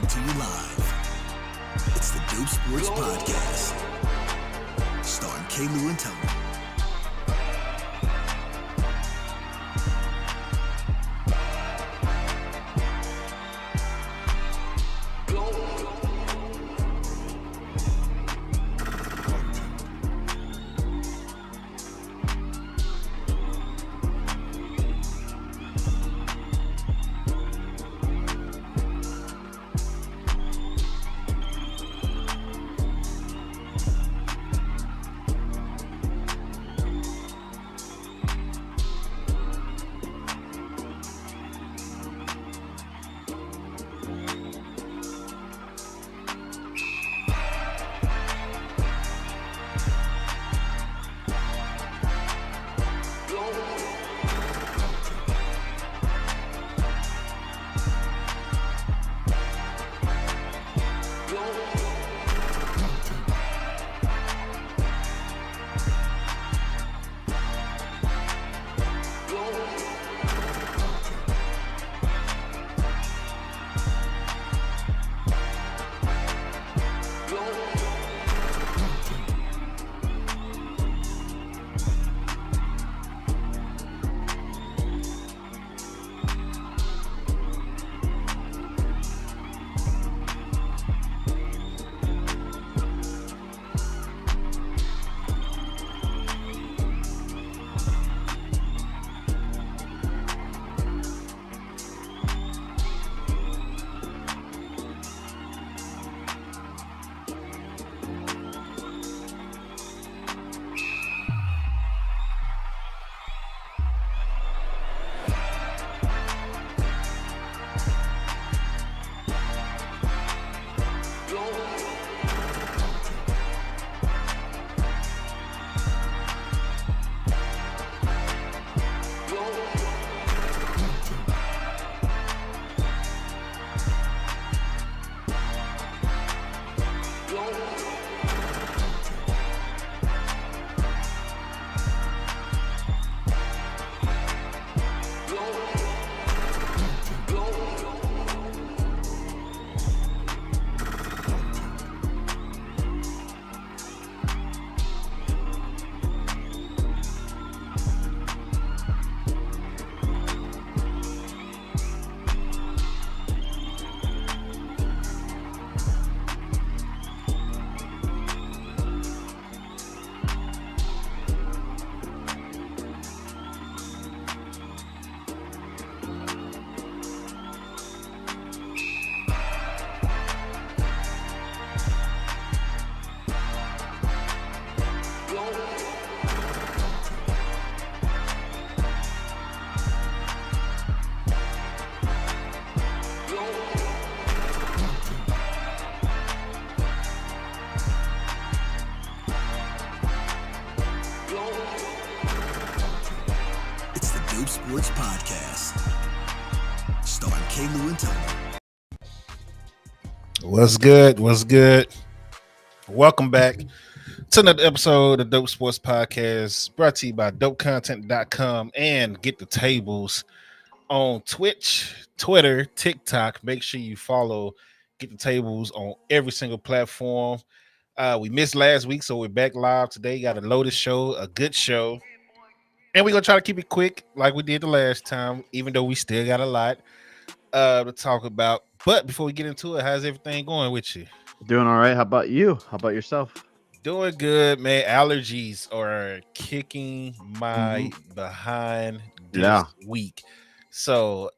to you live. It's the Dope Sports Podcast, starring K-Lou and Tony. It's the Dope Sports Podcast, starring K-Lou and Tony. What's good? What's good? Welcome back to another episode of Dope Sports Podcast, brought to you by dopecontent.com and Get the Tables on Twitch, Twitter, TikTok. Make sure you follow Get the Tables on every single platform. We missed last week, so we're back live today. Got a loaded show, a good show. And we're going to try to keep it quick like we did the last time, even though we still got a lot to talk about. But before we get into it, how's everything going with you? Doing all right. How about you? How about yourself? Doing good, man. Allergies are kicking my behind this week. So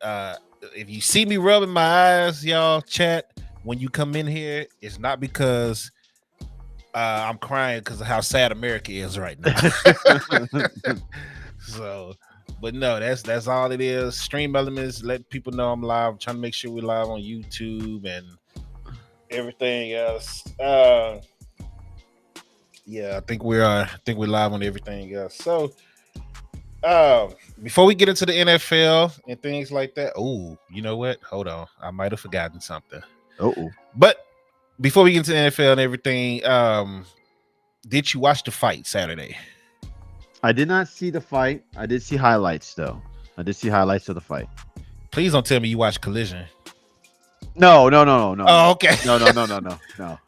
if you see me rubbing my eyes, y'all, chat, when you come in here, it's not because I'm crying because of how sad America is right now. So, but no, that's all it is. Stream Elements, let people know I'm live. I'm trying to make sure we're live on YouTube and everything else. Yeah, I think we're live on everything else. So, before we get into the NFL and things like that, oh, you know what? Hold on, I might have forgotten something. But before we get into the NFL and everything, did you watch the fight Saturday? I did not see the fight. I did see highlights, though. I did see highlights of the fight. Please don't tell me you watched Collision. No. Oh, okay. No.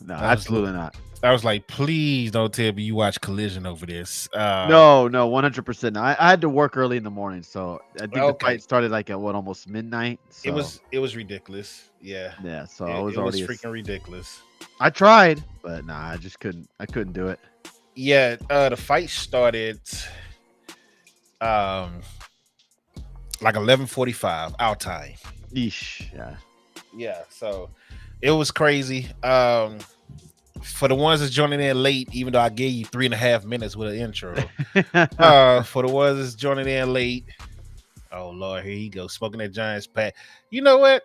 Absolutely not. I was like, please don't tell me you watch Collision over this. No, 100%. I had to work early in the morning, so I think the Okay. fight started like at almost midnight. So It was ridiculous. Yeah. yeah, so I was It was already. freaking ridiculous. I tried, but nah, I just couldn't. I couldn't do it. Yeah, the fight started like 11:45 our time. Yeesh. Yeah. Yeah, so it was crazy. For the ones that's joining in late, even though I gave you 3.5 minutes with an intro, for the ones that's joining in late, oh Lord, here you go, smoking that Giants pack. You know what?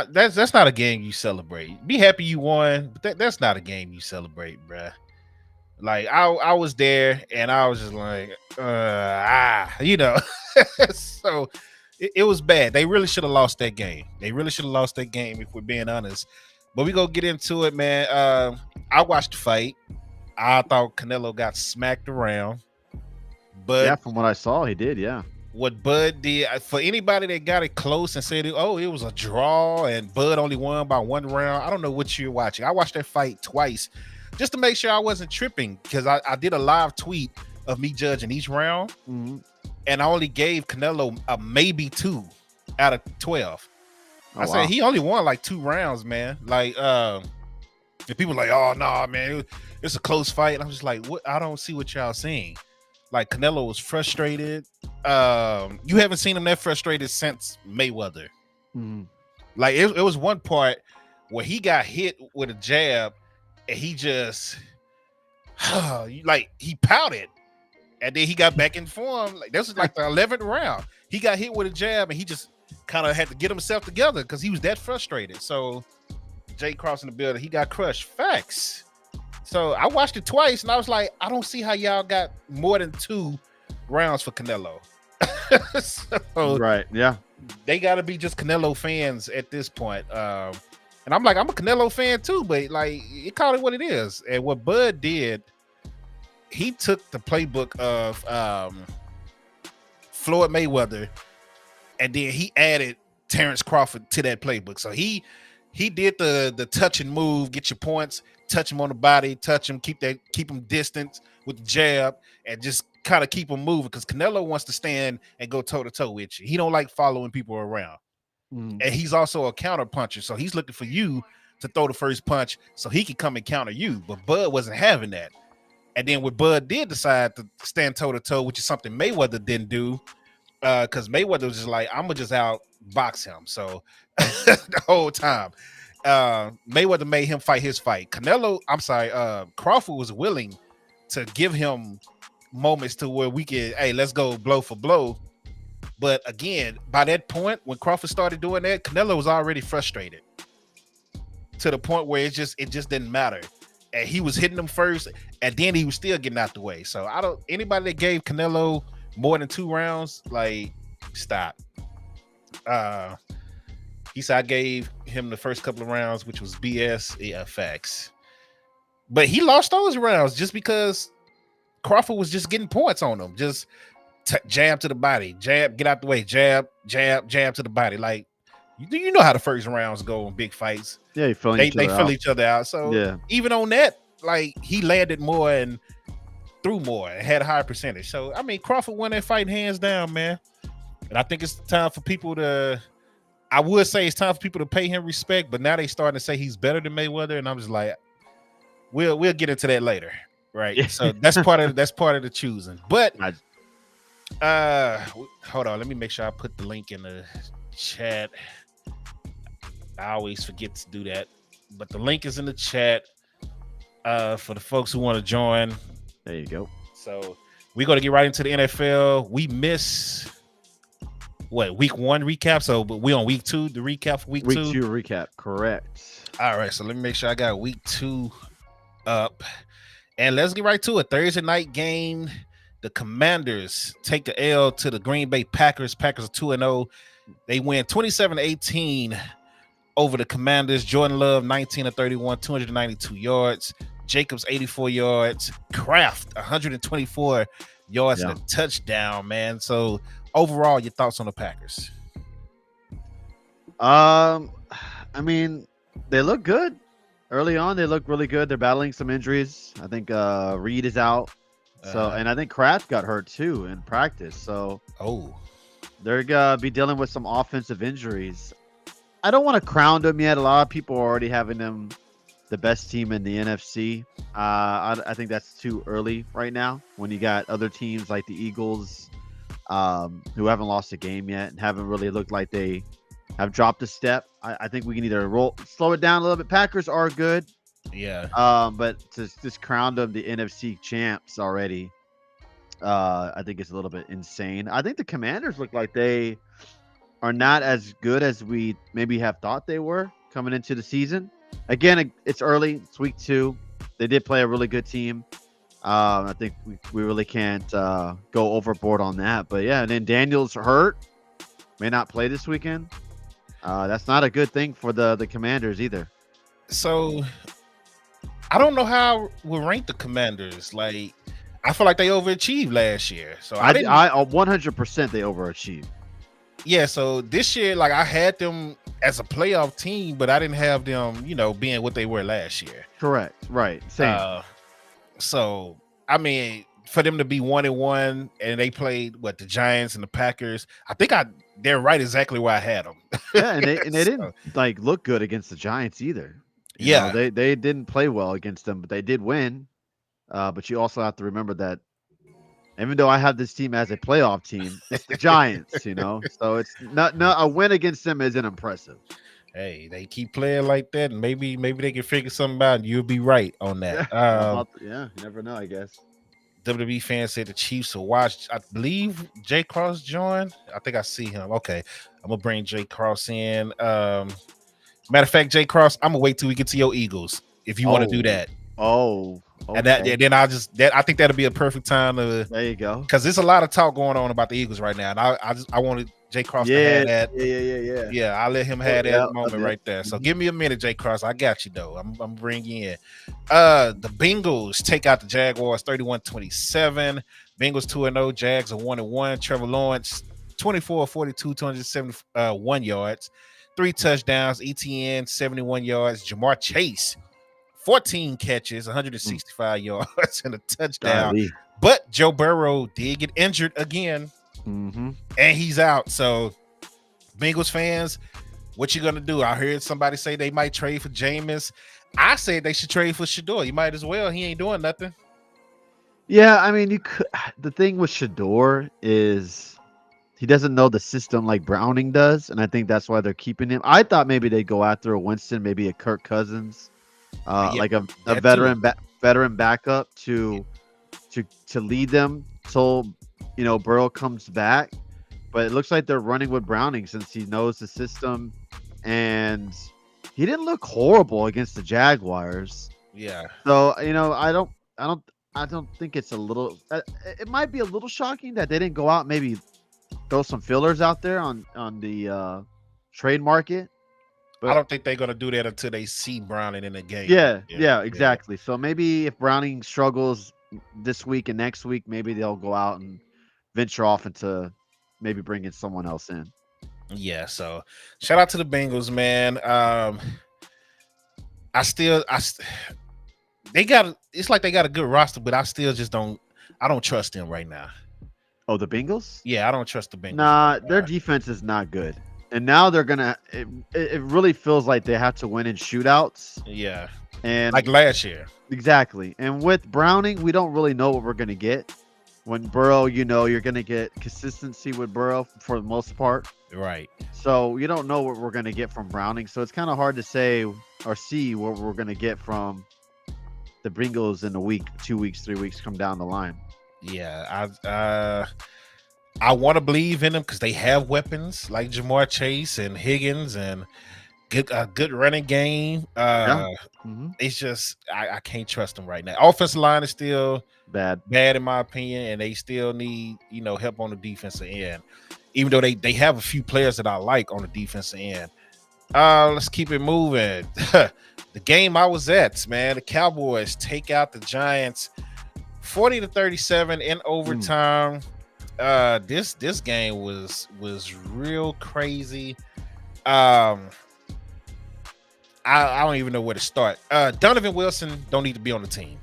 That's not a game you celebrate. Be happy you won, but that's not a game you celebrate, bruh. Like I was there and I was just like, so it was bad. They really should have lost that game. If we're being honest. But we gonna get into it, man. I watched the fight. I thought Canelo got smacked around, but Yeah, from what I saw, he did. Yeah. what Bud did, for anybody that got it close and said, oh, it was a draw and Bud only won by 1 round, I don't know what you're watching. I watched that fight twice just to make sure I wasn't tripping, because I did a live tweet of me judging each round, and I only gave Canelo a maybe 2 out of 12. I said he only won like 2 rounds, man. Like, and people like, oh no, nah, man, it's a close fight. And I'm just like, what? I don't see what y'all seeing. Like, Canelo was frustrated. You haven't seen him that frustrated since Mayweather. Like, it was one part where he got hit with a jab and he just like he pouted, and then he got back in form. Like, this was like the 11th round. He got hit with a jab and he just kind of had to get himself together because he was that frustrated. So Jay Cross in the building, he got crushed. Facts. So I watched it twice and I was like, I don't see how y'all got more than 2 rounds for Canelo. So Right. Yeah. they got to be just Canelo fans at this point. And I'm like, I'm a Canelo fan too, but like, you call it what it is. And what Bud did, he took the playbook of Floyd Mayweather, and then he added Terrence Crawford to that playbook. So he did the touch and move, get your points, touch him on the body, touch him, keep him distant with the jab, and just kind of keep him moving, because Canelo wants to stand and go toe to toe with you. He don't like following people around. And he's also a counter puncher, so he's looking for you to throw the first punch so he can come and counter you. But Bud wasn't having that. And then what Bud did decide to stand toe to toe, which is something Mayweather didn't do, because Mayweather was just like, I'm gonna just out box him. So the whole time, Mayweather made him fight his fight. Crawford was willing to give him moments to where we could, hey, let's go blow for blow. But again, by that point, when Crawford started doing that, Canelo was already frustrated to the point where it just didn't matter. And he was hitting them first, and then he was still getting out the way. So anybody that gave Canelo more than 2 rounds, like, stop. He said I gave him the first couple of rounds, which was BS. Yeah, facts. But he lost those rounds just because Crawford was just getting points on him. Just jab to the body, jab, get out the way, jab to the body. Like, you know how the first rounds go in big fights. Yeah, they fill each other out. So yeah, even on that, like, he landed more and threw more and had a higher percentage. So I mean, Crawford won that fight hands down, man. And I think it's time for people to, I would say it's time for people to pay him respect, but now they starting to say he's better than Mayweather, and I'm just like, we'll get into that later, right? So that's part of the choosing. But hold on, let me make sure I put the link in the chat. I always forget to do that, but the link is in the chat for the folks who want to join. There you go. So we're going to get right into the NFL. We miss week 1 recap, so but we on week 2, the recap for week 2. Week 2 recap, correct. All right, so let me make sure I got week 2 up, and let's get right to it. Thursday night game. The Commanders take the L to the Green Bay Packers. Packers are 2-0. They win 27-18 over the Commanders. Jordan Love, 19 of 31, 292 yards. Jacobs, 84 yards. Kraft, 124 yards and a touchdown, man. So overall, your thoughts on the Packers? I mean, they look good. Early on, they look really good. They're battling some injuries. I think Reed is out. So, and I think Kraft got hurt too in practice. So, they're gonna be dealing with some offensive injuries. I don't want to crown them yet. A lot of people are already having them the best team in the NFC. I think that's too early right now when you got other teams like the Eagles who haven't lost a game yet and haven't really looked like they have dropped a step. I think we can either slow it down a little bit. Packers are good. Yeah. But to just crown them the NFC champs already, I think it's a little bit insane. I think the Commanders look like they are not as good as we maybe have thought they were coming into the season. Again, it's early. It's week 2. They did play a really good team. I think we really can't go overboard on that. But yeah, and then Daniel's hurt, may not play this weekend. That's not a good thing for the Commanders either. So I don't know how we'll rank the Commanders. Like, I feel like they overachieved last year. So I 100% they overachieved. Yeah, so this year, like, I had them as a playoff team, but I didn't have them, being what they were last year. Correct. Right. Same. So I mean, for them to be 1-1 and they played the Giants and the Packers, I think they're right exactly where I had them. Yeah, and they didn't look good against the Giants either. You know, they didn't play well against them, but they did win. But you also have to remember that even though I have this team as a playoff team, it's the Giants, so it's not a win against them isn't impressive. Hey, they keep playing like that, and maybe they can figure something out, and you'll be right on that. You never know, I guess. WWE fans said the Chiefs will watch. I believe Jay Cross joined. I think I see him. Okay, I'm gonna bring Jay Cross in. Matter of fact, Jay Cross, I'm gonna wait till we get to your Eagles if you want to do that. Oh, okay. And then I think that'll be a perfect time to. There you go. Because there's a lot of talk going on about the Eagles right now, and I wanted Jay Cross to have that. Yeah. Yeah, I'll let him have that moment right there. So give me a minute, Jay Cross. I got you though. I'm bringing you in. The Bengals take out the Jaguars 31-27. Bengals 2-0. Jags are 1-1. Trevor Lawrence 24-42, 271 yards, 3 touchdowns. ETN 71 yards. Jamar Chase 14 catches, 165 yards, and a touchdown. Golly. But Joe Burrow did get injured again, and he's out. So, Bengals fans, what you gonna do? I heard somebody say they might trade for Jameis. I said they should trade for Shador. You might as well. He ain't doing nothing. Yeah, I mean, you could. The thing with Shador is he doesn't know the system like Browning does, and I think that's why they're keeping him. I thought maybe they'd go after a Winston, maybe a Kirk Cousins. Like a veteran backup to lead them till Burrow comes back, but it looks like they're running with Browning since he knows the system, and he didn't look horrible against the Jaguars. Yeah. So I don't think it's a little. It might be a little shocking that they didn't go out, maybe throw some fillers out there on the trade market. But I don't think they're going to do that until they see Browning in the game. Yeah, exactly. Yeah. So maybe if Browning struggles this week and next week, maybe they'll go out and venture off into maybe bringing someone else in. Yeah, so shout out to the Bengals, man. It's like they got a good roster, but I still just don't trust them right now. Oh, the Bengals? Yeah, I don't trust the Bengals. Nah, their defense is not good. And now they're gonna. It really feels like they have to win in shootouts. Yeah, and like last year. Exactly. And with Browning, we don't really know what we're gonna get. When Burrow, you're gonna get consistency with Burrow for the most part. Right. So you don't know what we're gonna get from Browning. So it's kind of hard to say or see what we're gonna get from the Bengals in a week, 2 weeks, 3 weeks come down the line. Yeah, I want to believe in them because they have weapons like Jamar Chase and Higgins and a good running game. It's just I can't trust them right now. Offensive line is still bad in my opinion, and they still need help on the defensive end. Even though they have a few players that I like on the defensive end. Let's keep it moving. The game I was at, man, the Cowboys take out the Giants 40-37 in overtime. This game was real crazy. I don't even know where to start. Donovan Wilson don't need to be on the team.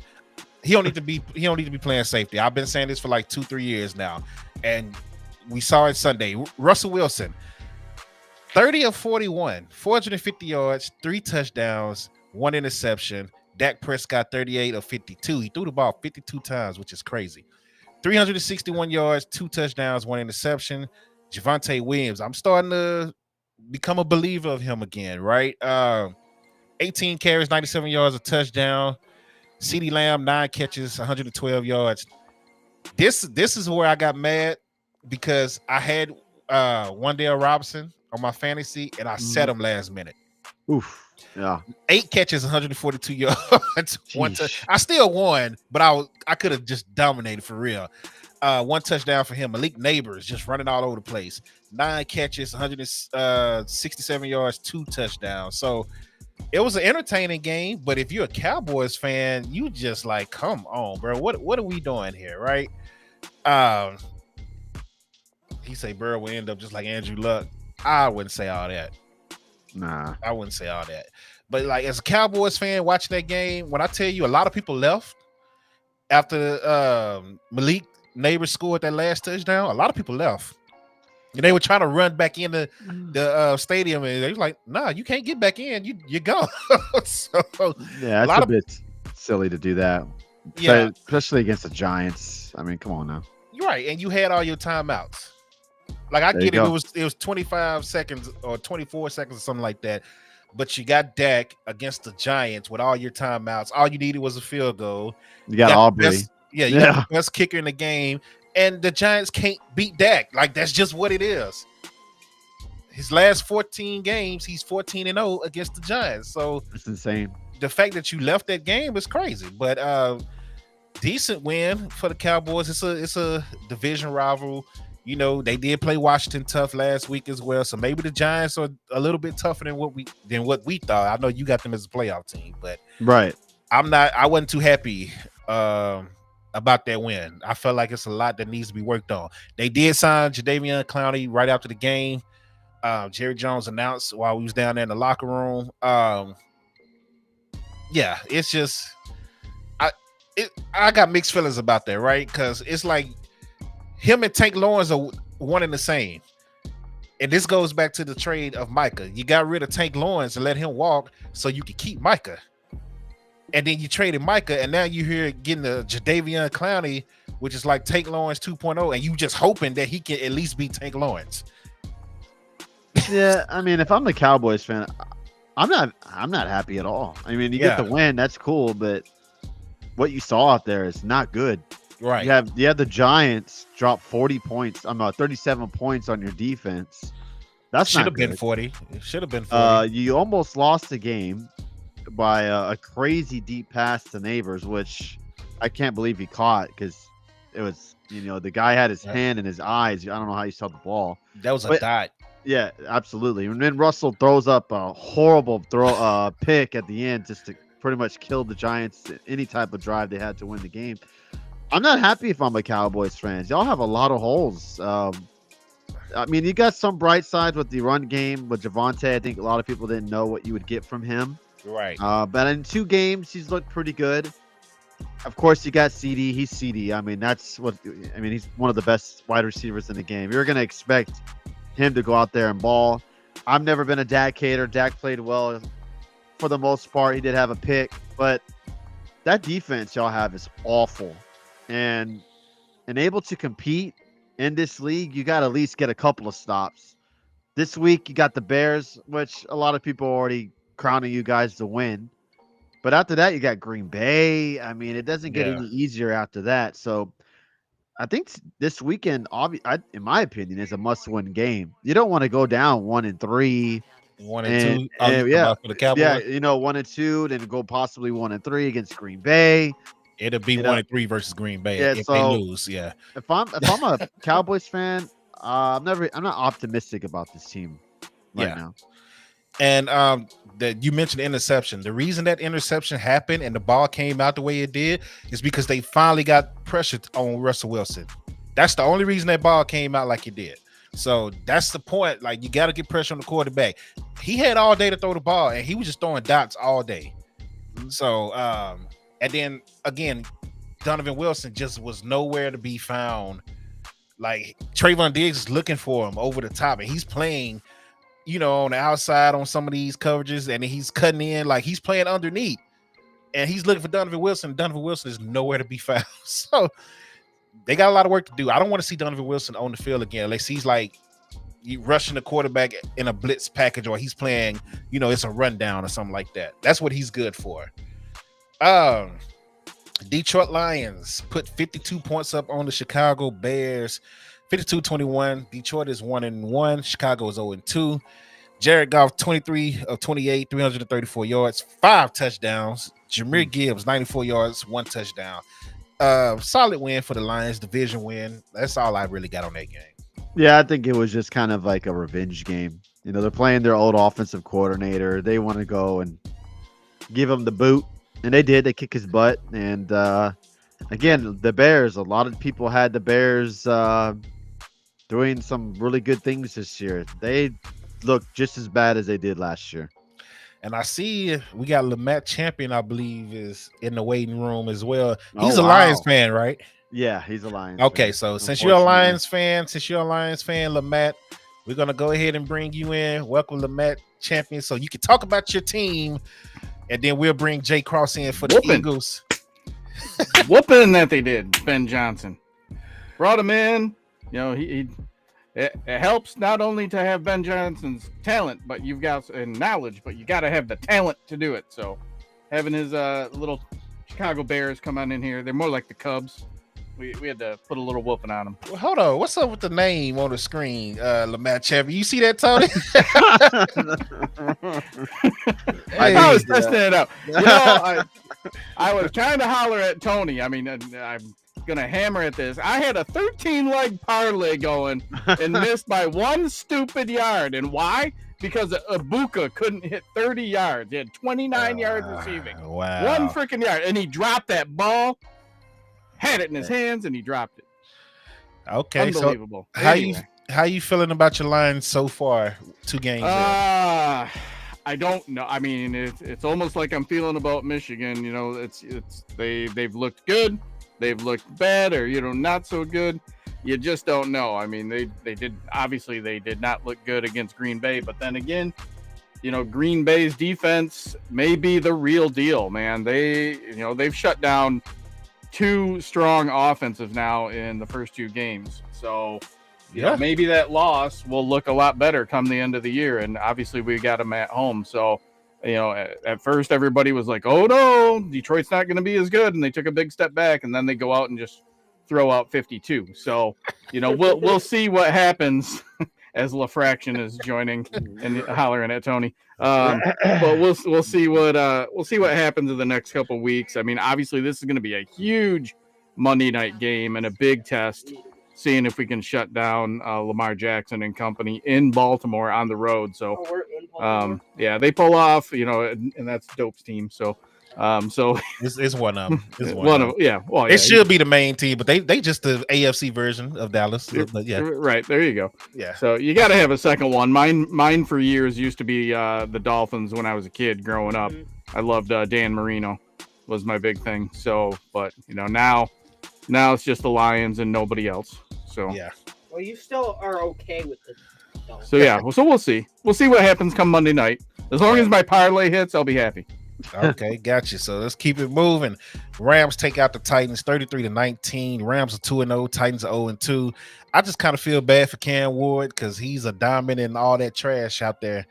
He don't need to be playing safety. I've been saying this for like 2-3 years now, and we saw it Sunday. Russell Wilson, 30 of 41, 450 yards, 3 touchdowns, 1 interception. Dak Prescott, 38 of 52. He threw the ball 52 times, which is crazy. 361 yards, 2 touchdowns, 1 interception. Javonte Williams, I'm starting to become a believer of him again, right? 18 carries, 97 yards, a touchdown. CeeDee Lamb, 9 catches, 112 yards. This is where I got mad because I had Wan'Dale Robinson on my fantasy and I set him last minute. Oof. Yeah. 8 catches, 142 yards. I still won, but I could have just dominated for real. 1 touchdown for him. Malik Neighbors just running all over the place. 9 catches, 167 yards, 2 touchdowns. So it was an entertaining game, but if you're a Cowboys fan, you just like, come on, bro. What are we doing here, right? He say Burrow will end up just like Andrew Luck. I wouldn't say all that. Nah, I wouldn't say all that. But like as a Cowboys fan watching that game, when I tell you a lot of people left after Malik Neighbors scored that last touchdown, a lot of people left. And they were trying to run back into the stadium, and they was like, "Nah, you can't get back in. You're gone." So yeah, it's a bit silly to do that. Yeah, especially against the Giants. I mean, come on now. You're right, and you had all your timeouts. Like I get it, it was 25 seconds or 24 seconds or something like that. But you got Dak against the Giants with all your timeouts. All you needed was a field goal. You got Aubrey. You got the best kicker in the game. And the Giants can't beat Dak. Like, that's just what it is. His last 14 games, he's 14-0 against the Giants. So it's insane. The fact that you left that game is crazy. But decent win for the Cowboys. It's a division rival. You know, they did play Washington tough last week as well. So maybe the Giants are a little bit tougher than what we thought. I know you got them as a playoff team, but right. I wasn't too happy about that win. I felt like it's a lot that needs to be worked on. They did sign Jadeveon Clowney right after the game. Jerry Jones announced while we was down there in the locker room. Yeah, it's just I got mixed feelings about that, right? Because it's like him and Tank Lawrence are one and the same. And this goes back to the trade of Micah. You got rid of Tank Lawrence and let him walk so you could keep Micah. And then you traded Micah, and now you're here getting the Jadeveon Clowney, which is like Tank Lawrence 2.0, and you just hoping that he can at least beat Tank Lawrence. Yeah, I mean, if I'm a Cowboys fan, I'm not happy at all. I mean, you get the win, that's cool, but what you saw out there is not good. Right. You have the Giants drop 40 points. 37 points on your defense. That should have been 40. It should have been 40. You almost lost the game by a crazy deep pass to Neighbors, which I can't believe he caught because it was, the guy had his hand in his eyes. I don't know how you saw the ball. That was a dot. Yeah, absolutely. And then Russell throws up a horrible pick at the end just to pretty much kill the Giants any type of drive they had to win the game. I'm not happy if I'm a Cowboys fan. Y'all have a lot of holes. I mean, you got some bright sides with the run game with Javonte. I think a lot of people didn't know what you would get from him. Right. But in 2 games, he's looked pretty good. Of course, you got CD. He's CD. I mean, he's one of the best wide receivers in the game. You're going to expect him to go out there and ball. I've never been a Dak hater. Dak played well for the most part. He did have a pick, but that defense y'all have is awful. And able to compete in this league, you got to at least get a couple of stops. This week, you got the Bears, which a lot of people are already crowning you guys to win. But after that, you got Green Bay. I mean, it doesn't get any easier after that. So I think this weekend, in my opinion, is a must-win game. You don't want to go down 1-3. 1-2. For the Cowboys. Yeah, 1-2, then go possibly 1-3 against Green Bay. It'll be 1-3 versus Green Bay if they lose. Yeah. If I'm a Cowboys fan, I'm not optimistic about this team right now. And that you mentioned interception. The reason that interception happened and the ball came out the way it did is because they finally got pressure on Russell Wilson. That's the only reason that ball came out like it did. So that's the point. Like, you got to get pressure on the quarterback. He had all day to throw the ball, and he was just throwing dots all day. So, and then again, Donovan Wilson just was nowhere to be found. Like, Trayvon Diggs is looking for him over the top, and he's playing, on the outside on some of these coverages, and he's cutting in, like he's playing underneath, and he's looking for Donovan Wilson. Donovan Wilson is nowhere to be found. So they got a lot of work to do. I don't want to see Donovan Wilson on the field again unless he's like rushing the quarterback in a blitz package, or he's playing, it's a rundown or something like that. That's what he's good for. Detroit Lions put 52 points up on the Chicago Bears, 52-21. Detroit is 1-1. Chicago is 0-2. Jared Goff, 23 of 28, 334 yards, 5 touchdowns. Jahmyr Gibbs, 94 yards, 1 touchdown. Solid win for the Lions, division win. That's all I really got on that game. Yeah, I think it was just kind of like a revenge game. They're playing their old offensive coordinator. They want to go and give him the boot, and they did. They kicked his butt. And again, the Bears. A lot of people had the Bears doing some really good things this year. They look just as bad as they did last year. And I see we got Lamette Champion, I believe, is in the waiting room as well. He's a Lions fan, right? Yeah, he's a Lions fan. So since you're a Lions fan, Lamette, we're going to go ahead and bring you in. Welcome, Lamette Champion, so you can talk about your team, and then we'll bring Jay Cross in for the Eagles. Whooping that they did, Ben Johnson. Brought him in. It helps not only to have Ben Johnson's talent, but you've got and knowledge, but you got to have the talent to do it. So having his little Chicago Bears come on in here, they're more like the Cubs. We had to put a little whooping on them. Well, hold on. What's up with the name on the screen, Lamette Champion? You see that, Tony? I was testing it out. I was trying to holler at Tony. I mean, I'm going to hammer at this. I had a 13-leg parlay going and missed by 1 stupid yard. And why? Because Ibuka couldn't hit 30 yards. He had 29 yards receiving. Wow. 1 freaking yard. And he dropped that ball, had it in his hands, and he dropped it. Okay. Unbelievable. So how you feeling about your Lions so far? 2 games. I don't know. I mean, it's almost like I'm feeling about Michigan. They've looked good. They've looked bad, or not so good. You just don't know. I mean, they did not look good against Green Bay, but then again, Green Bay's defense may be the real deal, man. They've shut down 2 strong offensives now in the first 2 games. So maybe that loss will look a lot better come the end of the year. And obviously we got them at home. So at first everybody was like, oh no, Detroit's not going to be as good. And they took a big step back, and then they go out and just throw out 52. So, we'll see what happens as LaFraction is joining and hollering at Tony. But we'll see what happens in the next couple weeks. I mean, obviously this is going to be a huge Monday night game and a big test, seeing if we can shut down Lamar Jackson and company in Baltimore on the road. So, they pull off, and that's Dope's team. So, it's one of them. It's one of them. Yeah. Well, it should be the main team, but they just the AFC version of Dallas. But yeah. Right. There you go. Yeah. So you got to have a second one. Mine for years used to be the Dolphins when I was a kid growing up. I loved Dan Marino was my big thing. So, but now it's just the Lions and nobody else. So yeah. Well, you still are okay with the Dolphins. So yeah. So we'll see. We'll see what happens come Monday night. As long as my parlay hits, I'll be happy. Okay, got you. So let's keep it moving. Rams take out the Titans 33-19. Rams are 2-0. Titans are 0-2. I just kind of feel bad for Cam Ward because he's a diamond in all that trash out there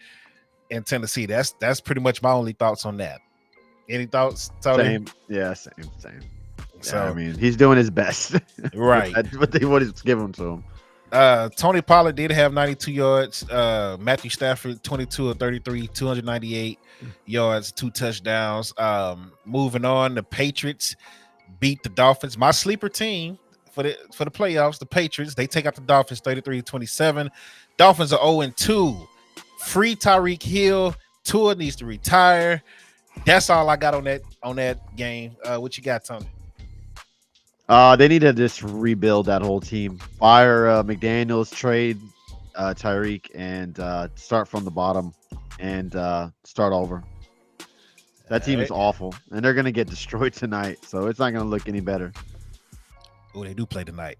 in Tennessee. That's pretty much my only thoughts on that. Any thoughts, Tony? Same. Yeah, same. So I mean, he's doing his best. Right. That's what they want to give him to him. Tony Pollard did have 92 yards. Matthew Stafford, 22 of 33, 298 yards, 2 touchdowns. Moving on, the Patriots beat the Dolphins. My sleeper team for the playoffs, the Patriots. They take out the Dolphins 33-27. Dolphins are 0-2. Free Tyreek Hill. Tua needs to retire. That's all I got on that game. What you got, Tony? They need to just rebuild that whole team. Fire McDaniels, trade Tyreek and start from the bottom and start over. That team is awful, and they're going to get destroyed tonight, so it's not going to look any better. Oh, they do play tonight.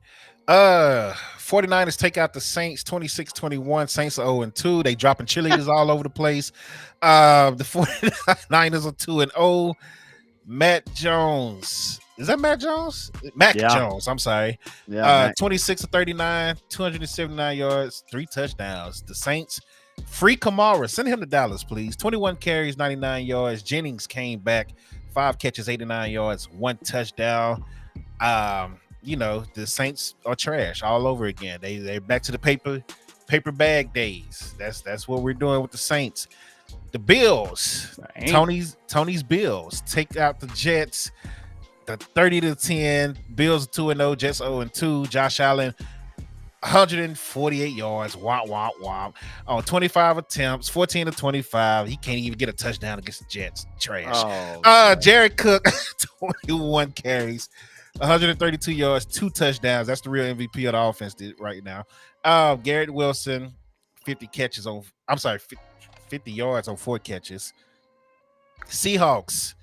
49ers take out the Saints 26-21. Saints are 0-2. They dropping cheerleaders all over the place. The 49ers are 2-0. Matt Jones. Is that Matt Jones? Mac Jones. I'm sorry. Yeah. 26-39, 279 yards, 3 touchdowns. The Saints free Kamara. Send him to Dallas, please. 21 carries, 99 yards. Jennings came back, 5 catches, 89 yards, 1 touchdown. The Saints are trash all over again. They're back to the paper bag days. That's what we're doing with the Saints. The Bills, Tony's Bills take out the Jets. The 30-10. Bills 2-0. Jets 0-2. Josh Allen, 148 yards. Womp womp womp. On 25 attempts, 14-25. He can't even get a touchdown against the Jets. Trash. Jared Cook, 21 carries. 132 yards, 2 touchdowns. That's the real MVP of the offense right now. Garrett Wilson, 50 yards on 4 catches. Seahawks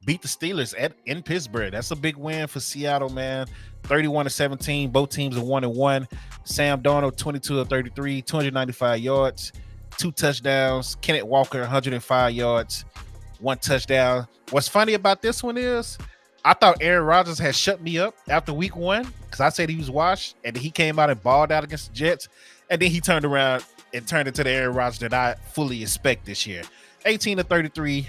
beat the Steelers in Pittsburgh. That's a big win for Seattle, man. 31-17. Both teams are 1-1. Sam Darnold, 22-33, 295 yards, 2 touchdowns. Kenneth Walker, 105 yards, 1 touchdown. What's funny about this one is I thought Aaron Rodgers had shut me up after week 1 because I said he was washed, and he came out and balled out against the Jets, and then he turned around and turned into the Aaron Rodgers that I fully expect this year. 18-33,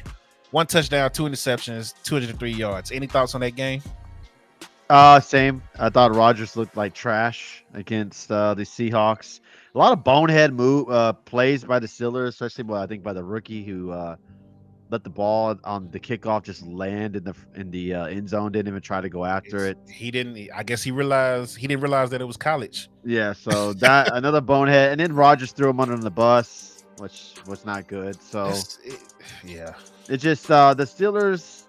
1 touchdown, 2 interceptions, 203 yards. Any thoughts on that game? Same. I thought Rodgers looked like trash against the Seahawks. A lot of bonehead plays by the Steelers, especially I think by the rookie who let the ball on the kickoff just land in the end zone. Didn't even try to go after it. He didn't. I guess he didn't realize that it was college. Yeah. So that another bonehead, and then Rodgers threw him under the bus, which was not good. So it's just the Steelers.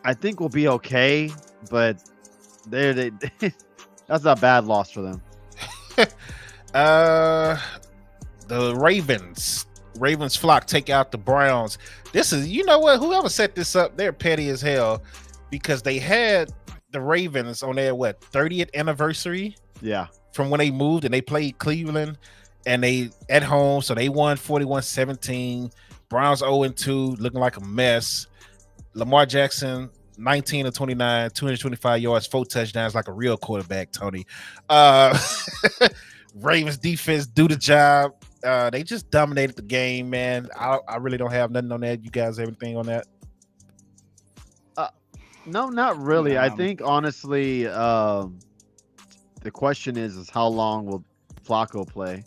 I think will be okay, but they that's a bad loss for them. The Ravens flock take out the Browns. This is, you know what? Whoever set this up, they're petty as hell because they had the Ravens on their 30th anniversary. Yeah, from when they moved and they played Cleveland and they at home, so they won 41-17. Browns 0-2, looking like a mess. Lamar Jackson, 19-29, 225 yards, 4 touchdowns, like a real quarterback, Tony. Ravens defense do the job. They just dominated the game, man. I really don't have nothing on that. You guys have anything on that? No, not really. I think honestly, the question is how long will Flacco play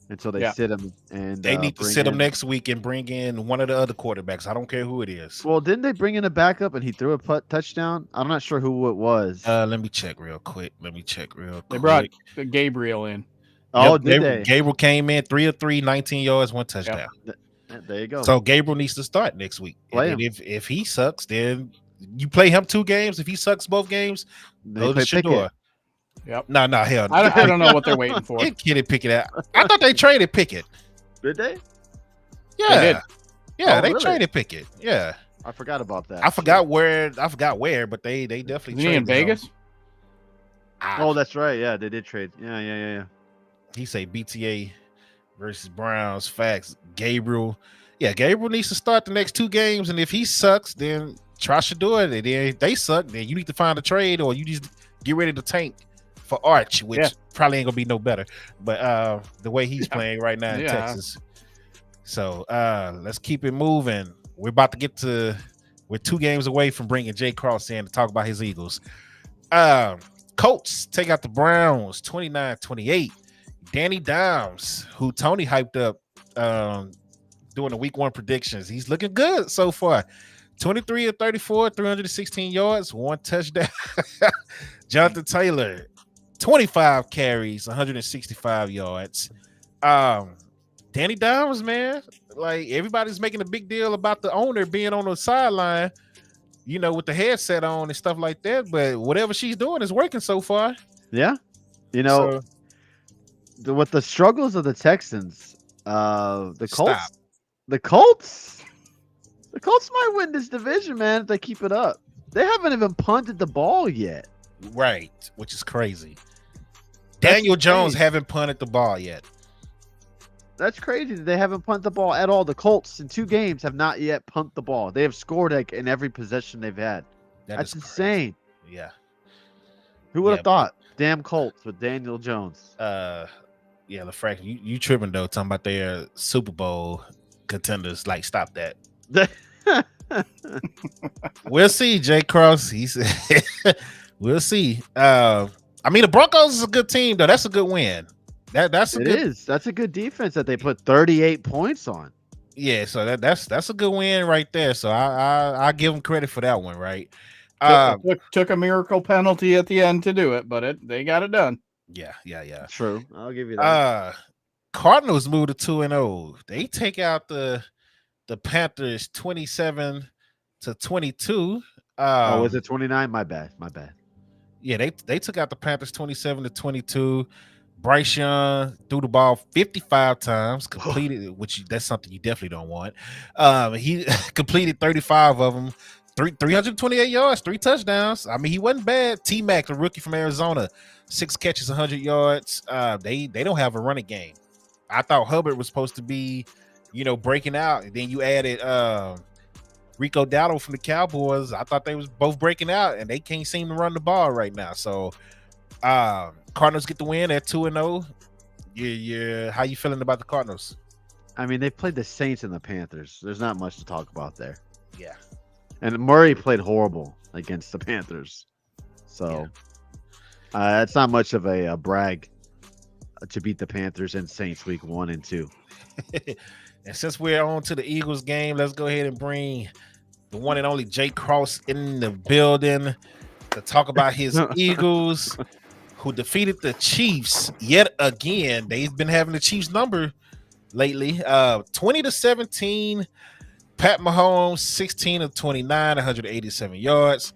until they sit him? And they need to sit him next week and bring in one of the other quarterbacks. I don't care who it is. Well, didn't they bring in a backup and he threw a touchdown? I'm not sure who it was. Let me check real quick. They brought Gabriel in. Oh, did they? Gabriel came in 3 of 3, 19 yards, 1 touchdown. Yep. There you go. So Gabriel needs to start next week. And if he sucks, then you play him 2 games. If he sucks both games, go to Shador. Yep. No, hell. I don't know what they're waiting for. Get Kenny Pickett out. I thought they traded Pickett. Did they? Yeah. They did. Yeah, they traded Pickett. Yeah. I forgot about that. I forgot where, but they definitely traded in Vegas. Oh, that's right. Yeah, they did trade. Yeah. He say BTA versus Browns. Facts. Gabriel. Yeah, Gabriel needs to start the next 2 games, and if he sucks, then try Shador. And if they suck, then you need to find a trade, or you just get ready to tank for Arch, which probably ain't gonna be no better. But the way he's playing right now in Texas. So let's keep it moving. We're 2 games away from bringing Jay Cross in to talk about his Eagles. Colts take out the Browns 29-28. Danny Dimes, who Tony hyped up doing the week 1 predictions. He's looking good so far. 23 of 34, 316 yards, 1 touchdown. Jonathan Taylor, 25 carries, 165 yards. Danny Dimes, man, like everybody's making a big deal about the owner being on the sideline, with the headset on and stuff like that. But whatever she's doing is working so far. Yeah. with the struggles of the Texans, the Colts, Stop. the Colts might win this division, man, if they keep it up. They haven't even punted the ball yet. Right, which is crazy. Daniel Jones haven't punted the ball yet. That's crazy that they haven't punted the ball at all. The Colts in 2 games have not yet punted the ball. They have scored like in every possession they've had. That's insane. Yeah. Who would have thought? Damn Colts with Daniel Jones. Yeah, LaFranc, you tripping though, talking about their Super Bowl contenders. Like, stop that. We'll see, Jay Cross. He said we'll see. I mean, the Broncos is a good team, though. That's a good win. That's a good defense that they put 38 points on. Yeah, so that's a good win right there. So I give them credit for that one, right? Took a miracle penalty at the end to do it, but they got it done. Yeah. True. I'll give you that. Cardinals moved to 2-0. They take out the Panthers 27-22. Was it 29? My bad. Yeah, they took out the Panthers 27-22. Bryce Young threw the ball 55 times, completed, that's something you definitely don't want. He completed 35 of them, 328 yards, 3 touchdowns. I mean, he wasn't bad. T-Mac, the rookie from Arizona, 6 catches, 100 yards. They don't have a running game. I thought Hubbard was supposed to be, breaking out, and then you added Rico Dowdle from the Cowboys. I thought they was both breaking out, and they can't seem to run the ball right now. So Cardinals get the win at 2-0. Yeah. How you feeling about the Cardinals? I mean, they played the Saints and the Panthers. There's not much to talk about there. Yeah. And Murray played horrible against the Panthers. So it's not much of a brag to beat the Panthers and Saints week 1 and 2. And since we're on to the Eagles game, let's go ahead and bring the one and only Jay Cross in the building to talk about his Eagles, who defeated the Chiefs yet again. They've been having the Chiefs number lately. 20-17. Pat Mahomes, 16 of 29, 187 yards.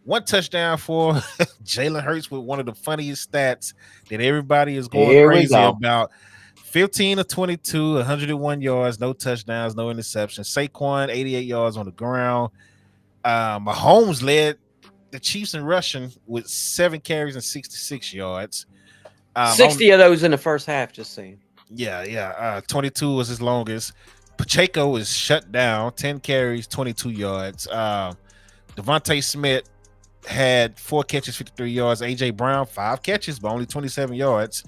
1 touchdown for Jalen Hurts with one of the funniest stats that everybody is going crazy about. 15 of 22, 101 yards, no touchdowns, no interceptions. Saquon, 88 yards on the ground. Mahomes led the Chiefs in rushing with 7 carries and 66 yards. 60 of those in the first half, just saying. Yeah. 22 was his longest. Pacheco is shut down, 10 carries, 22 yards. Devontae Smith had 4 catches, 53 yards. A.J. Brown, 5 catches, but only 27 yards.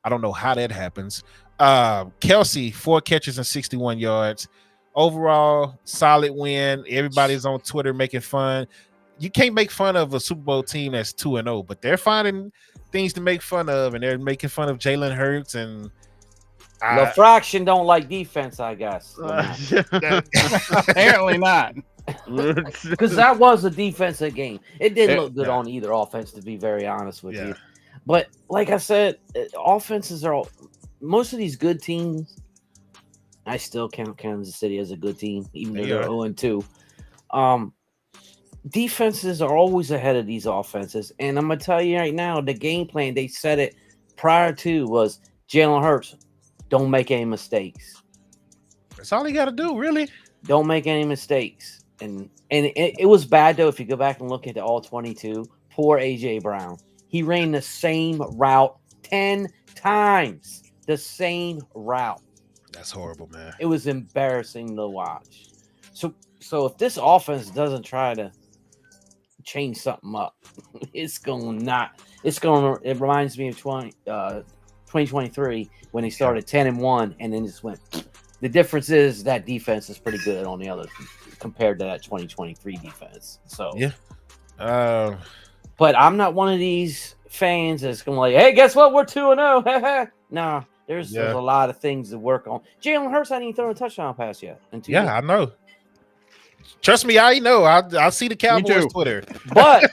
I don't know how that happens. Kelsey, 4 catches and 61 yards. Overall, solid win. Everybody's on Twitter making fun. You can't make fun of a Super Bowl team that's 2-0, but they're finding things to make fun of, and they're making fun of Jalen Hurts and the fraction don't like defense, I guess. Apparently not. Because that was a defensive game. It didn't look good on either offense, to be very honest with you. But like I said, offenses are most of these good teams. I still count Kansas City as a good team, even though they're 0-2. Defenses are always ahead of these offenses. And I'm going to tell you right now, the game plan, they said it prior to, was Jalen Hurts, don't make any mistakes. That's all he got to do, really. Don't make any mistakes. And it was bad, though, if you go back and look at the all-22. Poor A.J. Brown. He ran the same route 10 times. The same route. That's horrible, man. It was embarrassing to watch. So if this offense doesn't try to change something up, it reminds me of 2023 when they started 10-1 and then just went. The difference is that defense is pretty good on the other compared to that 2023 defense. So but I'm not one of these fans that's going to like, hey, guess what? We're 2-0. No, there's a lot of things to work on. Jalen Hurts hadn't even thrown a touchdown pass yet. I know. Trust me, I know. I see the Cowboys Twitter. But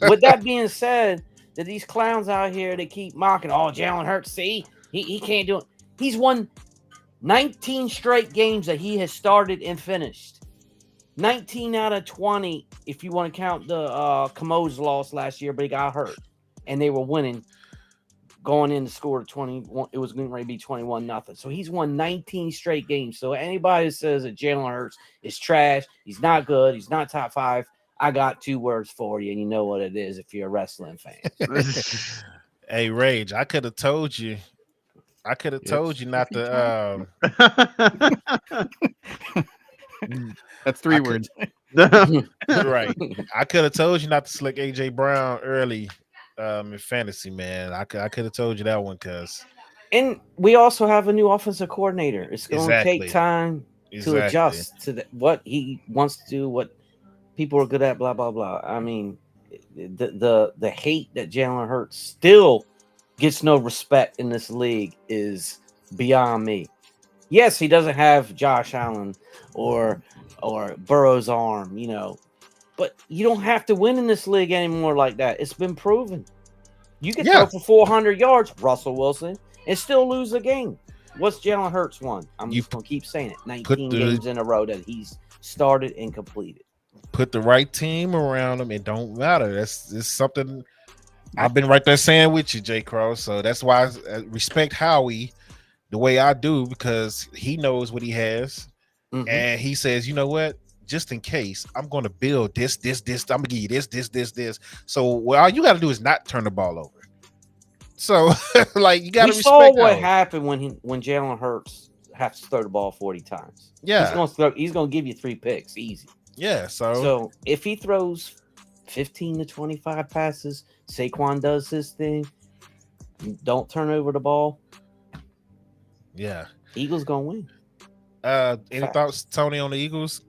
with that being said, that these clowns out here, they keep mocking, Jalen Hurts, see? He can't do it. He's won 19 straight games that he has started and finished. 19 out of 20, if you want to count the Commod's loss last year, but he got hurt. And they were winning. going in to score 21. It was going to be 21-0. So he's won 19 straight games. So anybody that says that Jalen Hurts is trash, he's not good, he's not top 5, I got 2 words for you, and you know what it is if you're a wrestling fan. Hey, Rage, I could have told you. I could have told you not to. That's 3 words. Right. I could have told you not to select AJ Brown early in fantasy, man. I could have told you that one, cuz. And we also have a new offensive coordinator. It's going to take time to adjust to what he wants to do, what people are good at, blah blah blah. I mean, the hate that Jalen Hurts still gets no respect in this league is beyond me. Yes, he doesn't have Josh Allen or Burrow's arm, you know, but you don't have to win in this league anymore like that. It's been proven. You can throw for 400 yards, Russell Wilson, and still lose a game. What's Jalen Hurts won? I'm just going to keep saying it. 19 games in a row that he's started and completed. Put the right team around him. It don't matter. That's something I've been right there saying with you, J. Cross. So that's why I respect Howie the way I do, because he knows what he has. And he says, you know what? Just in case, I'm going to build this. I'm going to give you this. So all you got to do is not turn the ball over. So, like, you got to respect. We saw what happened when Jalen Hurts has to throw the ball 40 times. Yeah, he's going to give you 3 picks easy. Yeah. So if he throws 15 to 25 passes, Saquon does his thing. Don't turn over the ball. Yeah, Eagles gonna win. Any thoughts, Tony, on the Eagles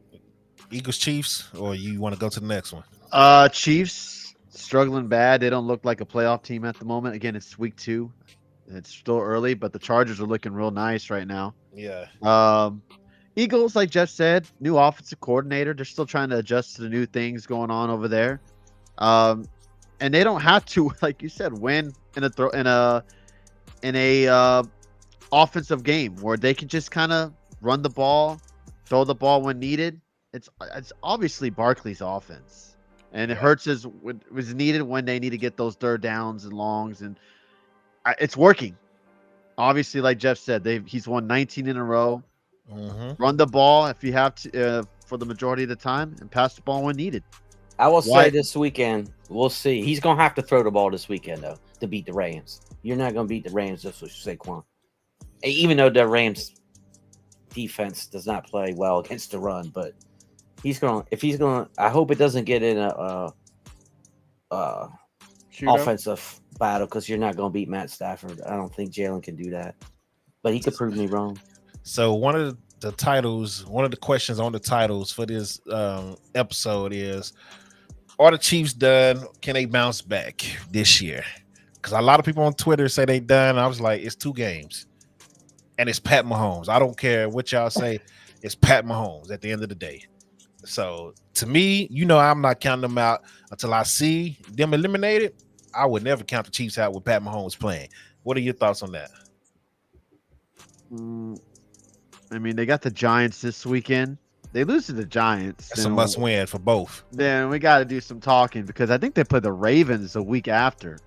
Chiefs, or you want to go to the next one? Chiefs struggling bad. They don't look like a playoff team at the moment. Again, it's week 2. It's still early, but the Chargers are looking real nice right now. Yeah. Eagles, like Jeff said, new offensive coordinator. They're still trying to adjust to the new things going on over there. And they don't have to, like you said, win in a offensive game where they can just kind of run the ball, throw the ball when needed. It's obviously Barkley's offense, and it hurts was needed when they need to get those third downs and longs, and it's working. Obviously, like Jeff said, he's won 19 in a row. Run the ball if you have to for the majority of the time, and pass the ball when needed. I will say this weekend, we'll see. He's gonna have to throw the ball this weekend though to beat the Rams. You're not gonna beat the Rams just with Saquon, even though the Rams defense does not play well against the run. But I hope it doesn't get in a offensive battle, because you're not gonna beat Matt Stafford. I don't think Jalen can do that, but he could prove me wrong. So one of the questions on the titles for this episode is, are the Chiefs done? Can they bounce back this year? Because a lot of people on Twitter say they done. I was like, it's 2 games. And it's Pat Mahomes. I don't care what y'all say. It's Pat Mahomes at the end of the day. So to me, I'm not counting them out until I see them eliminated. I would never count the Chiefs out with Pat Mahomes playing. What are your thoughts on that? I mean, they got the Giants this weekend. They lose to the Giants. That's a must-win for both. Then we got to do some talking, because I think they play the Ravens the week after.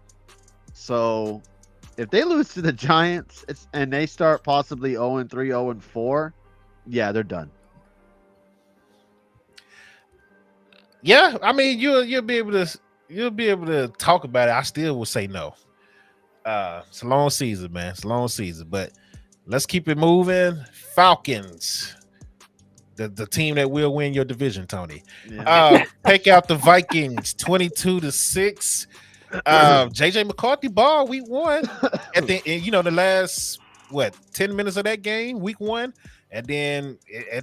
So if they lose to the Giants and they start possibly 0-3, 0-4, yeah, they're done. Yeah, I mean, you'll be able to talk about it. I still will say no. It's a long season, man. It's a long season, but let's keep it moving. Falcons, the team that will win your division, Tony. Yeah. Take out the Vikings 22-6. JJ McCarthy ball week 1. And then the last 10 minutes of that game, week 1. And then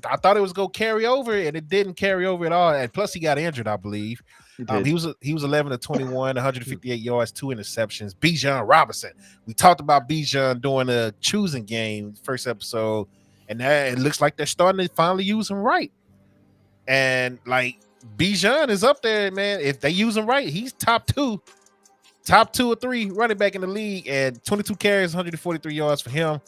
I thought it was going to carry over, and it didn't carry over at all. And plus, he got injured, I believe. He was 11-21, 158 yards, 2 interceptions. Bijan Robinson. We talked about Bijan doing a choosing game first episode, and it looks like they're starting to finally use him right. And like Bijan is up there, man. If they use him right, he's top 2 or 3 running back in the league, and 22 carries, 143 yards for him.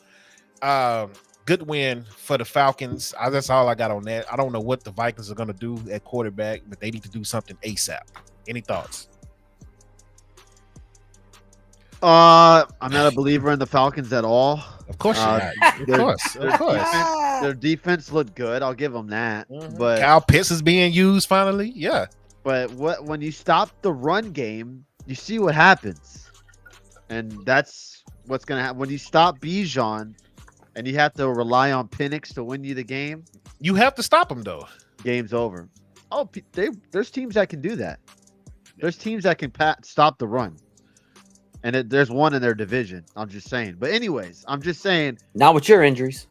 Good win for the Falcons. That's all I got on that. I don't know what the Vikings are going to do at quarterback, but they need to do something ASAP. Any thoughts? I'm not a believer in the Falcons at all. Of course you're not. Of course. Their defense looked good. I'll give them that. Mhm. But Kyle Pitts is being used finally. Yeah. But when you stop the run game, you see what happens, and that's what's gonna happen when you stop Bijan, and you have to rely on Penix to win you the game. You have to stop him though. Game's over. Oh, there's teams that can do that. There's teams that can stop the run, and there's one in their division. I'm just saying. But anyways, I'm just saying. Not with your injuries.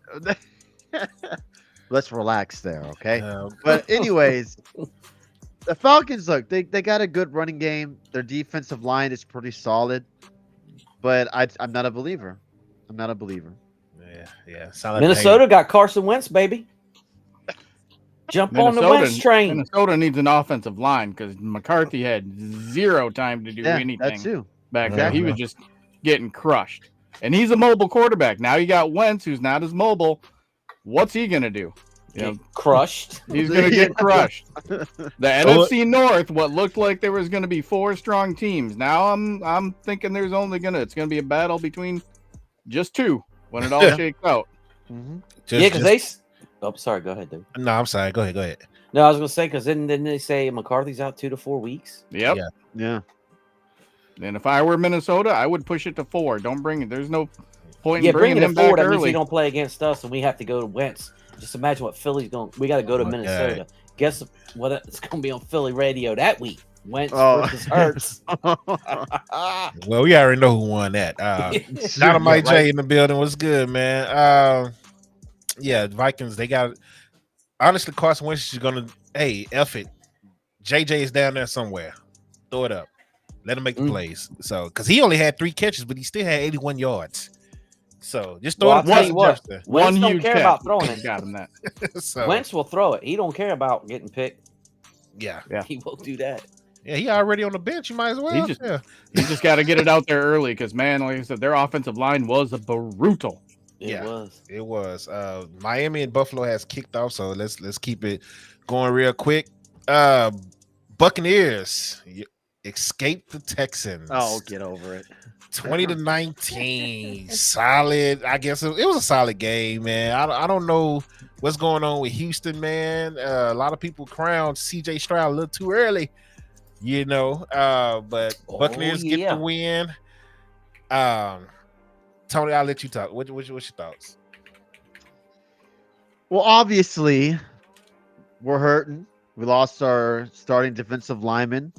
Let's relax there, okay? But anyways. The Falcons, look, they got a good running game. Their defensive line is pretty solid, but I'm not a believer. I'm not a believer. Yeah. Like Minnesota got Carson Wentz, baby. Jump on the Wentz train. Minnesota needs an offensive line because McCarthy had zero time to do anything that too. back there. He was just getting crushed. And he's a mobile quarterback. Now you got Wentz, who's not as mobile. What's he going to do? Crushed. He's gonna get crushed. The NFC North, what looked like there was gonna be 4 strong teams. Now I'm thinking it's gonna be a battle between just 2 when it all shakes out. Mm-hmm. Because sorry, go ahead, dude. No, I'm sorry. Go ahead. No, I was gonna say because didn't they say McCarthy's out 2 to 4 weeks? Yep. Yeah. And if I were Minnesota, I would push it to 4. Don't bring it. There's no point in bring bringing it him to 4. back That means early. he don't play against us, and we have to go to Wentz. Just imagine what Philly's going. We got to go to Minnesota. Guess what? It's going to be on Philly radio that week. Wentz versus Hurts. Well, we already know who won that. Dynamite J in the building. What's good, man? Vikings. They got. Honestly, Carson Wentz is gonna. Hey, F it. JJ is down there somewhere. Throw it up. Let him make the plays. So, because he only had 3 catches, but he still had 81 yards. So just throw it. Wentz don't care about throwing it. Got him that. So, Wentz will throw it. He don't care about getting picked. Yeah. He will do that. Yeah, he already on the bench. You might as well. He just got to get it out there early because, man, like I said, their offensive line was brutal. It was. Miami and Buffalo has kicked off, so let's keep it going real quick. Buccaneers escaped the Texans. Oh, get over it. 20-19. Solid. I guess it was a solid game, man. I don't know what's going on with Houston, man. A lot of people crowned CJ Stroud a little too early, but Buccaneers get the win. Tony, I'll let you talk. What's your thoughts? Well, obviously, we're hurting. We lost our starting defensive lineman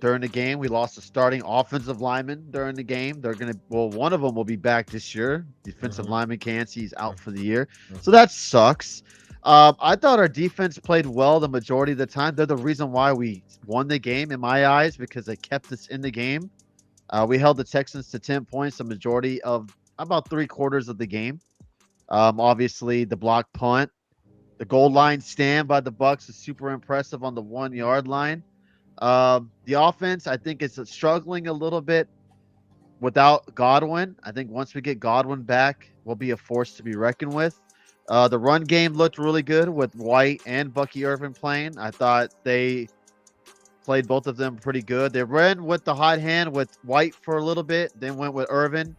during the game. We lost a starting offensive lineman during the game. One of them will be back this year. Defensive lineman Ncaa out for the year. So that sucks. I thought our defense played well the majority of the time. They're the reason why we won the game in my eyes because they kept us in the game. We held the Texans to 10 points the majority of about 3/4 of the game. Obviously, the block punt, the goal line stand by the Bucs is super impressive on the 1-yard line. The offense, I think, is struggling a little bit without Godwin. I think once we get Godwin back, we'll be a force to be reckoned with. The run game looked really good with White and Bucky Irvin playing. I thought they played both of them pretty good. They ran with the hot hand with White for a little bit, then went with Irvin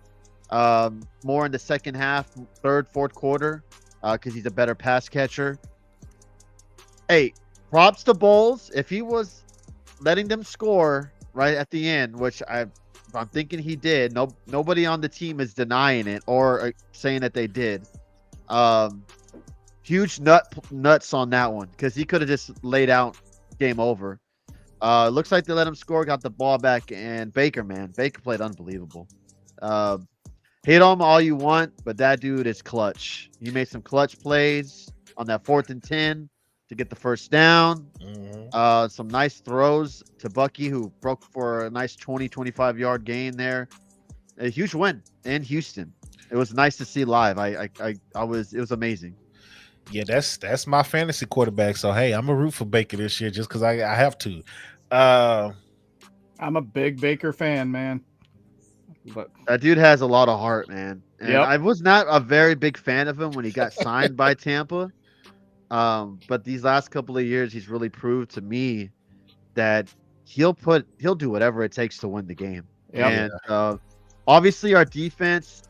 more in the second half, third, fourth quarter, because he's a better pass catcher. Hey, props to Bowles. If he was letting them score right at the end, which I'm thinking he did. Nobody on the team is denying it or saying that they did. Huge nuts on that one because he could have just laid out game over. Looks like they let him score, got the ball back, and Baker played unbelievable. Hate him all you want, but that dude is clutch. He made some clutch plays on that 4th and 10 to get the first down. Some nice throws to Bucky, who broke for a nice 20-25 yard gain there. A huge win in Houston. It was nice to see live. It was amazing. Yeah, that's my fantasy quarterback. So hey, I'm a root for Baker this year just because I have to. I'm a big Baker fan, man. But that dude has a lot of heart, man. And I was not a very big fan of him when he got signed by Tampa. But these last couple of years, he's really proved to me that he'll do whatever it takes to win the game. And Obviously, our defense,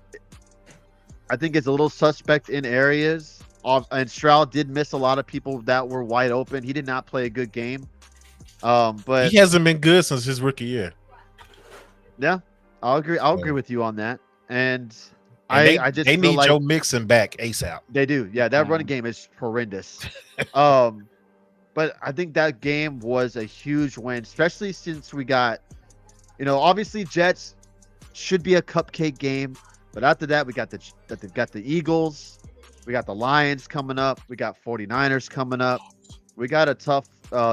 I think, is a little suspect in areas. And Stroud did miss a lot of people that were wide open. He did not play a good game. But he hasn't been good since his rookie year. Yeah, I'll agree. I'll agree with you on that. And I just they feel need like Joe Mixon back ASAP. they do. Yeah, that running game is horrendous. But I think that game was a huge win, especially since we got, obviously Jets should be a cupcake game, but after that we got the Eagles, we got the Lions coming up, we got 49ers coming up, we got a tough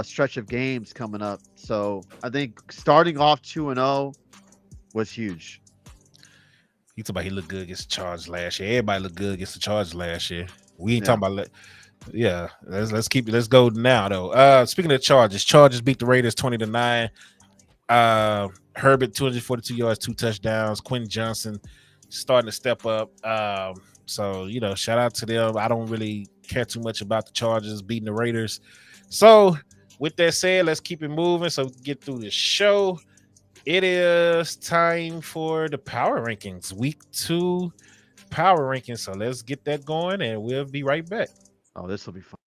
stretch of games coming up. So I think starting off 2-0 was huge. He talking about he looked good against the Chargers last year. Everybody looked good against the Chargers last year. We ain't talking about. Yeah, let's keep it. Let's go now though. Speaking of Chargers beat the Raiders 20-9. Herbert 242 yards, 2 touchdowns. Quentin Johnson starting to step up. So shout out to them. I don't really care too much about the Chargers beating the Raiders. So with that said, let's keep it moving. So we can get through this show. It is time for the power rankings, week 2 power rankings. So let's get that going, and we'll be right back. Oh, this will be fun.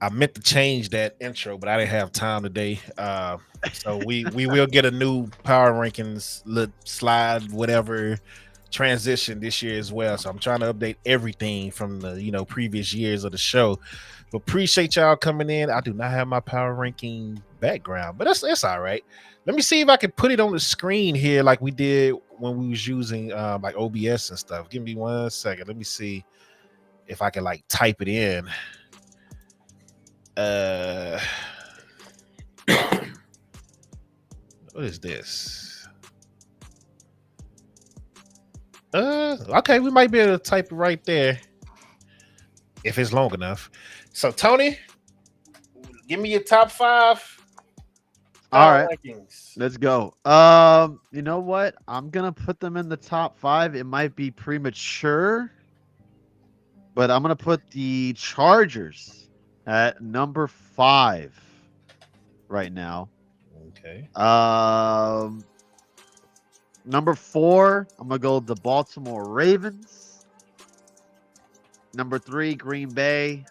I meant to change that intro, but I didn't have time today. So we will get a new power rankings slide, whatever transition this year as well. So I'm trying to update everything from the previous years of the show. But appreciate y'all coming in. I do not have my power ranking background, but that's all right. Let me see if I can put it on the screen here like we did when we was using like OBS and stuff. Give me 1 second. Let me see if I can like type it in. What is this? Okay, we might be able to type it right there if it's long enough. So Tony, give me your top 5. All right, let's go. You know what? I'm gonna put them in the top 5. It might be premature, but I'm gonna put the Chargers at number 5 right now. Okay. Number 4, I'm gonna go the Baltimore Ravens. Number 3, Green Bay.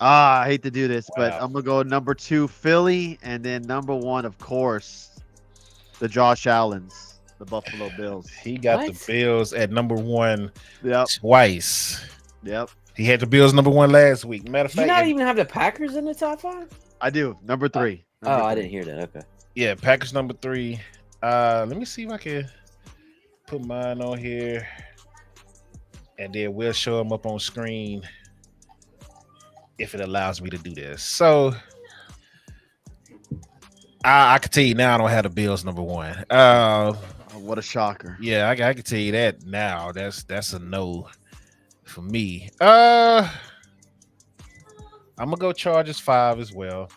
I hate to do this, but I'm gonna go number 2, Philly, and then number 1, of course, the Josh Allens, the Buffalo Bills. He got the Bills at number 1 twice. Yep. He had the Bills number 1 last week. Matter of fact, you not even have the Packers in the top 5? I do. Number 3. I didn't hear that. Okay. Yeah, Packers number 3. Let me see if I can put mine on here, and then we'll show them up on screen if it allows me to do this. So I can tell you now I don't have the Bills number 1. What a shocker. Yeah, I can tell you that now. That's a no for me. I'm gonna go Chargers 5 as well.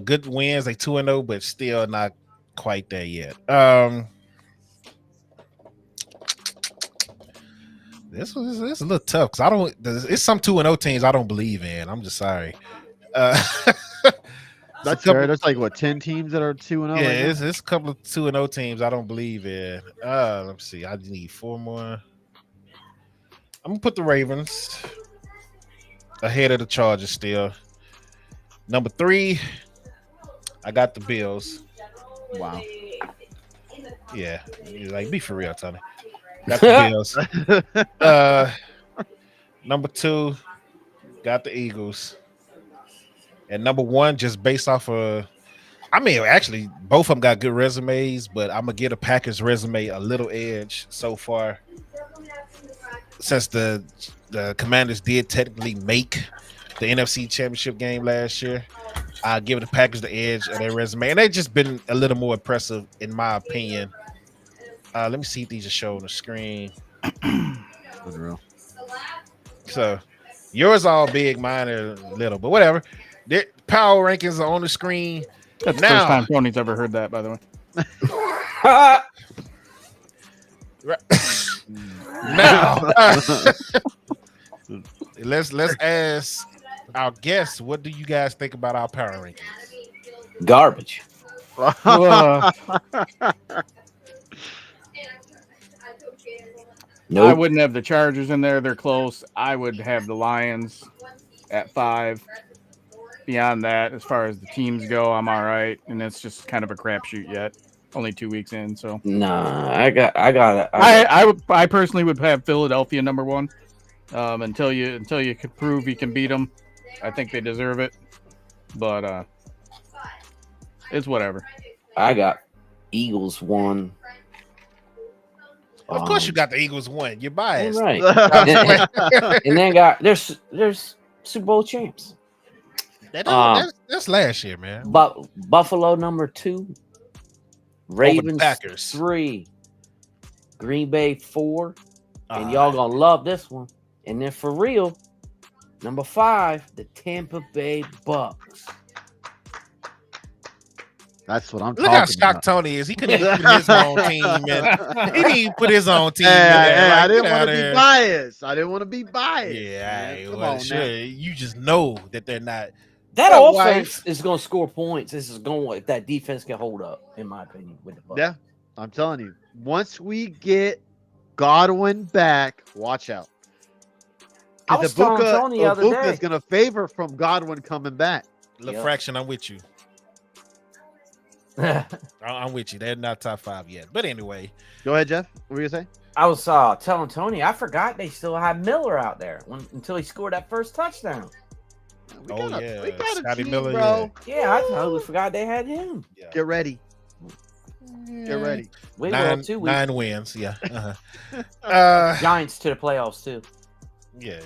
Good wins. They 2-0, but still not quite there yet. This is a little tough because it's some 2-0 teams I don't believe in. I'm just sorry. That's fair. There's like 10 teams that are 2-0. Yeah, it's a couple of 2-0 teams I don't believe in. Let me see. I need 4 more. I'm gonna put the Ravens ahead of the Chargers still. Number 3, I got the Bills. Wow. Yeah, like be for real, Tony. Got the Bills. Number 2, got the Eagles. And number 1, just based off of, actually, both of them got good resumes, but I'm gonna give the Packers resume a little edge so far, since the Commanders did technically make the NFC Championship game last year. I'll give the Packers the edge of their resume, and they've just been a little more impressive in my opinion. Let me see if these are showing on the screen. So yours all big, mine are little, but whatever. The power rankings are on the screen. That's the first time Tony's ever heard that, by the way. Now, let's ask our guests. What do you guys think about our power rankings? Garbage. Nope. I wouldn't have the Chargers in there. They're close. I would have the Lions at 5. Beyond that, as far as the teams go, I'm all right. And it's just kind of a crapshoot yet. Only 2 weeks in, so. Nah, I got it. I personally would have Philadelphia number 1. Until you can prove you can beat them. I think they deserve it. But it's whatever. I got Eagles 1. Of course, you got the Eagles 1. You're biased, right? and then there's Super Bowl champs. That's last year, man. But Buffalo number 2, Ravens Packers 3, Green Bay 4, and y'all gonna love this one. And then for real, number 5, the Tampa Bay Bucks. That's what I'm Look talking how shocked about. Tony is. He couldn't even put his own team in. He didn't even put his own team in. I didn't want to be biased. I didn't want to be biased. Yeah, Come well, on sure. now. You just know that they're not. That offense is going to score points. This is going if that defense can hold up, in my opinion, with the Bucks. Yeah, I'm telling you. Once we get Godwin back, watch out. I was telling Tony the other day. is going to favor from Godwin coming back. Fraction, I'm with you. I'm with you. They're not top 5 yet. But anyway. Go ahead, Jeff. What were you going to say? I was telling Tony, I forgot they still had Miller out there until he scored that first touchdown. We got Scotty team, Miller, bro. Yeah, I totally forgot they had him. Yeah. Get ready. Get ready. We 9 wins. Yeah. Giants to the playoffs too. Yeah.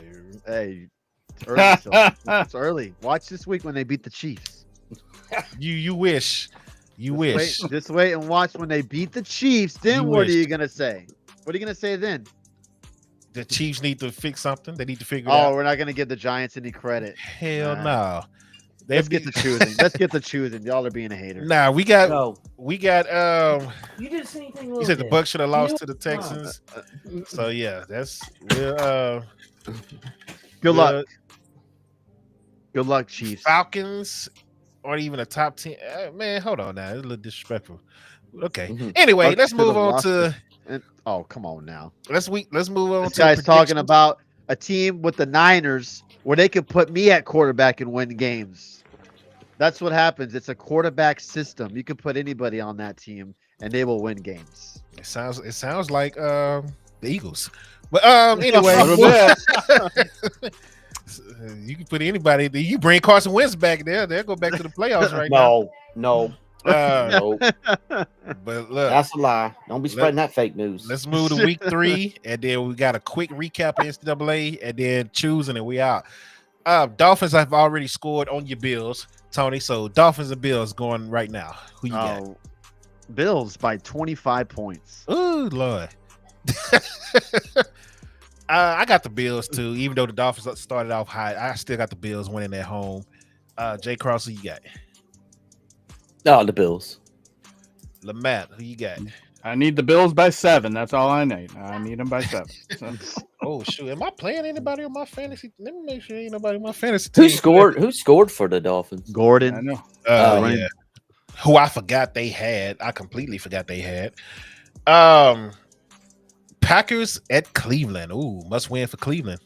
Hey, it's early. It's early. Watch this week when they beat the Chiefs. You wish. Just wait and watch when they beat the Chiefs. Then what are you gonna say? What are you gonna say then? The Chiefs need to fix something. They need to figure it out. Oh, we're not gonna give the Giants any credit. Hell no. Let's get the choosing. Let's get the choosing. Y'all are being a hater. Nah, we got. You didn't say anything. You said the Bucs should have lost to the Texans. So yeah, that's good luck. Good luck, Chiefs. Falcons or even a top 10. Man, hold on now. It's a little disrespectful. Okay. Anyway, let's move on to. Oh, come on now. Let's move on. This guy's talking about a team with the Niners where they could put me at quarterback and win games. That's what happens. It's a quarterback system. You can put anybody on that team and they will win games. It sounds like the Eagles. But anyway, you can put anybody. You bring Carson Wentz back there. They'll go back to the playoffs right now. No. But look, that's a lie. Don't be spreading that fake news. Let's move to week 3, and then we got a quick recap of NCAA, and then choosing, and we out. Dolphins have already scored on your Bills, Tony. So Dolphins and Bills going right now. Who you got? Bills by 25 points. Oh Lord. I got the Bills too. Even though the Dolphins started off high, I still got the Bills winning at home. Jay Cross, who you got? The Bills. Lamont, who you got? I need the Bills by 7. That's all I need. I need them by 7. So. Oh shoot! Am I playing anybody on my fantasy? Let me make sure ain't nobody on my fantasy team. Who scored for the Dolphins? Gordon. I know. Yeah. Who I forgot they had. I completely forgot they had. Packers at Cleveland. Ooh, must win for Cleveland.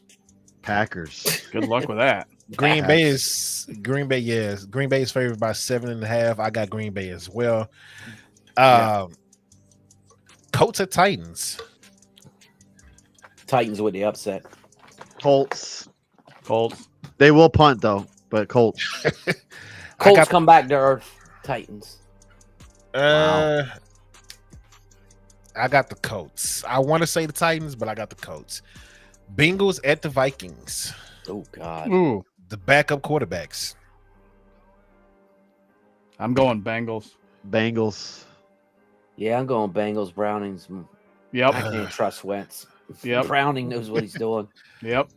Packers. Good luck with that. Green Bay is favored by 7.5. I got Green Bay as well. Colts at Titans. Titans with the upset. Colts. They will punt though, but Colts. Colts come back to earth. Titans. I got the Colts. I want to say the Titans, but I got the Colts. Bengals at the Vikings. Oh God. Ooh. The backup quarterbacks. I'm going Bengals. Yeah, I'm going Bengals. Brownings. Yep. I can't trust Wentz. Yep. Browning knows what he's doing. Yep.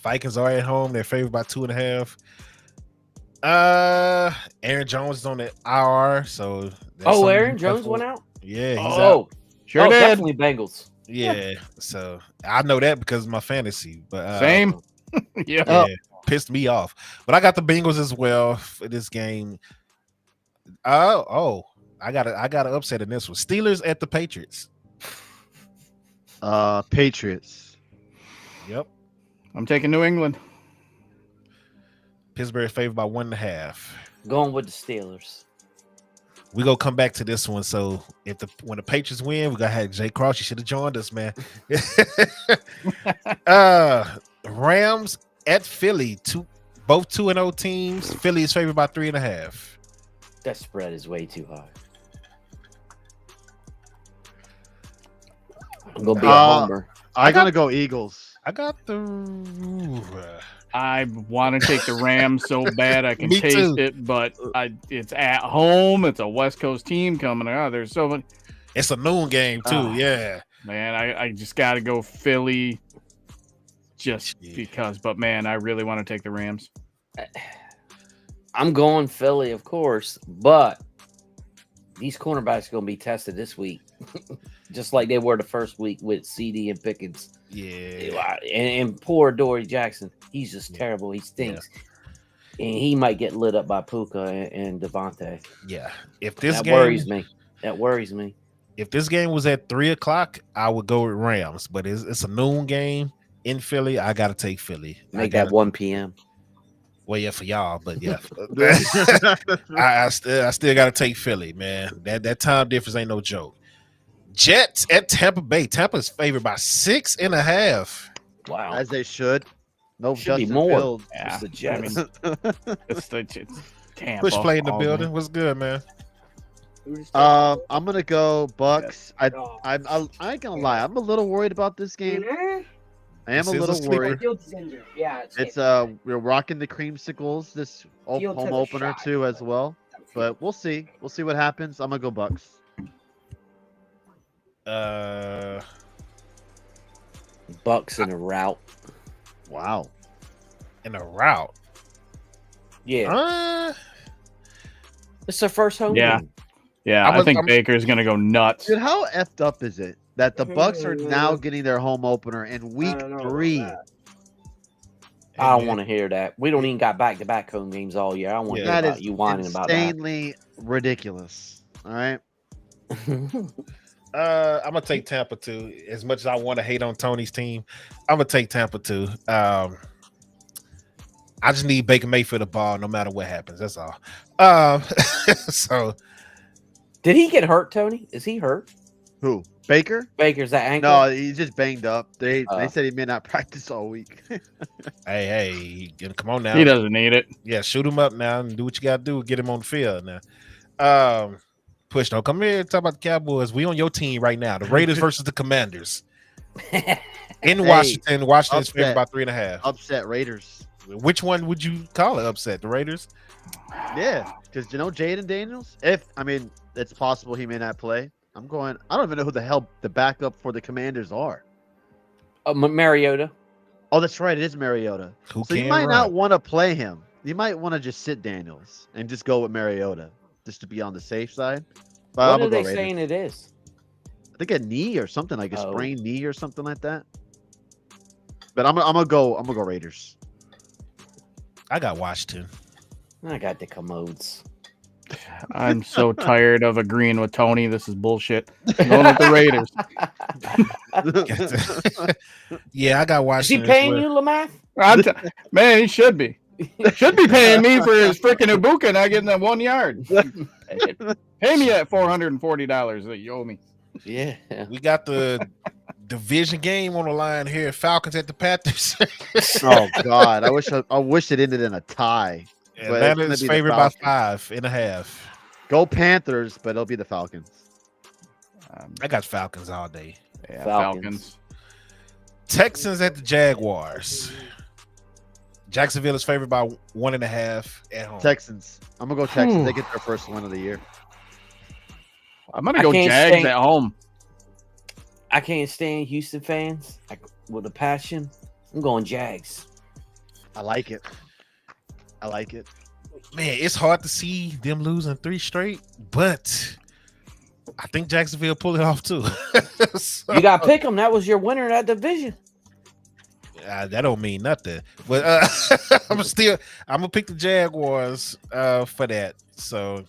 Vikings are at home. They're favored by 2.5. Aaron Jones is on the IR, so Aaron Jones went out? Yeah, he's out. Sure did. Definitely Bengals. Yeah, so I know that because of my fantasy. But Same. yeah, pissed me off. But I got the Bengals as well for this game. I got to upset in this one. Steelers at the Patriots. Patriots. Yep. I'm taking New England. Pittsburgh favored by 1.5. Going with the Steelers. We gonna come back to this one. So when the Patriots win, we gotta have Jay Cross. You should have joined us, man. Rams at Philly. Both 2-0 teams. Philly is favored by 3.5. That spread is way too high. I'm gonna be a homer. I'm gonna go Eagles. I got the. I want to take the Rams so bad I can Me taste too. it, but it's at home. It's a West Coast team coming out. There's so many. It's a noon game too. Yeah, Man, I just got to go Philly just because. But, man, I really want to take the Rams. I'm going Philly, of course, but these cornerbacks are going to be tested this week, just like they were the first week with CD and Pickens. Yeah, and poor Dory Jackson. He's just terrible. He stinks. Yeah. And he might get lit up by Puka and Devontae. Yeah. That worries me. If this game was at 3:00, I would go with Rams. But it's a noon game in Philly. I gotta take Philly. Make that 1 p.m. Well, yeah, for y'all, but yeah, I still gotta take Philly, man. That time difference ain't no joke. Jets at Tampa Bay. Tampa's favored by 6.5. Wow, as they should. No, should be Justin more. Fields. Yeah, it's the Jets. It's Tampa. Push play in the building. Man. What's good, man? I'm gonna go Bucks. I ain't gonna lie. I'm a little worried about this game. I am a little worried. Yeah, It's we're rocking the creamsicles this home opener too as well. But we'll see. We'll see what happens. I'm gonna go Bucks. Bucks in a rout. Wow. In a rout. Yeah. It's their first home game. Yeah, I think Baker's gonna go nuts. Dude, how effed up is it that the Bucks are now getting their home opener in week 3? I don't want to hear that. We don't even got back-to-back home games all year. I don't want to hear about you whining about that. Insanely ridiculous. All right. I'm gonna take Tampa too. As much as I want to hate on Tony's team, I'm gonna take Tampa too. I just need Baker Mayfield the ball no matter what happens. That's all. So, did he get hurt, Tony? Is he hurt? Who? Baker? Baker's that ankle? No, he's just banged up. They said he may not practice all week. hey, come on now. He doesn't need it. Yeah, shoot him up now and do what you gotta do. Get him on the field now. Push, don't come here and talk about the Cowboys. We on your team right now. The Raiders versus the Commanders in Washington. Washington is favored by 3.5. Upset Raiders. Which one would you call it upset? The Raiders? Yeah, because Jaden Daniels. It's possible he may not play. I don't even know who the hell the backup for the Commanders are. Mariota. Oh, that's right. It is Mariota. So you might not want to play him. You might want to just sit Daniels and just go with Mariota just to be on the safe side. But what are they saying it is? I think a knee or something, like a sprained knee or something like that. But I'm gonna go Raiders. I got Washington. I got the commodes. I'm so tired of agreeing with Tony. This is bullshit. I'm going with the Raiders. Yeah, I got Washington. Is he paying you, Lamath? Man, he should be. Should be paying me for his freaking Ibuka not getting that 1 yard. Pay me that $440 that you owe me. Yeah. We got the division game on the line here. Falcons at the Panthers. Oh God, I wish it ended in a tie. Atlanta is favored by 5.5. Go Panthers, but it'll be the Falcons. I got Falcons all day. Yeah, Falcons. Texans at the Jaguars. Jacksonville is favored by 1.5 at home. Texans. I'm gonna go Texans. They get their first win of the year. I'm gonna go Jags at home. I can't stand Houston fans with a passion. I'm going Jags. I like it. Man, it's hard to see them losing 3 straight, but I think Jacksonville pulled it off too. So, You got to pick them. That was your winner in that division. that don't mean nothing. But I'm gonna pick the Jaguars for that. So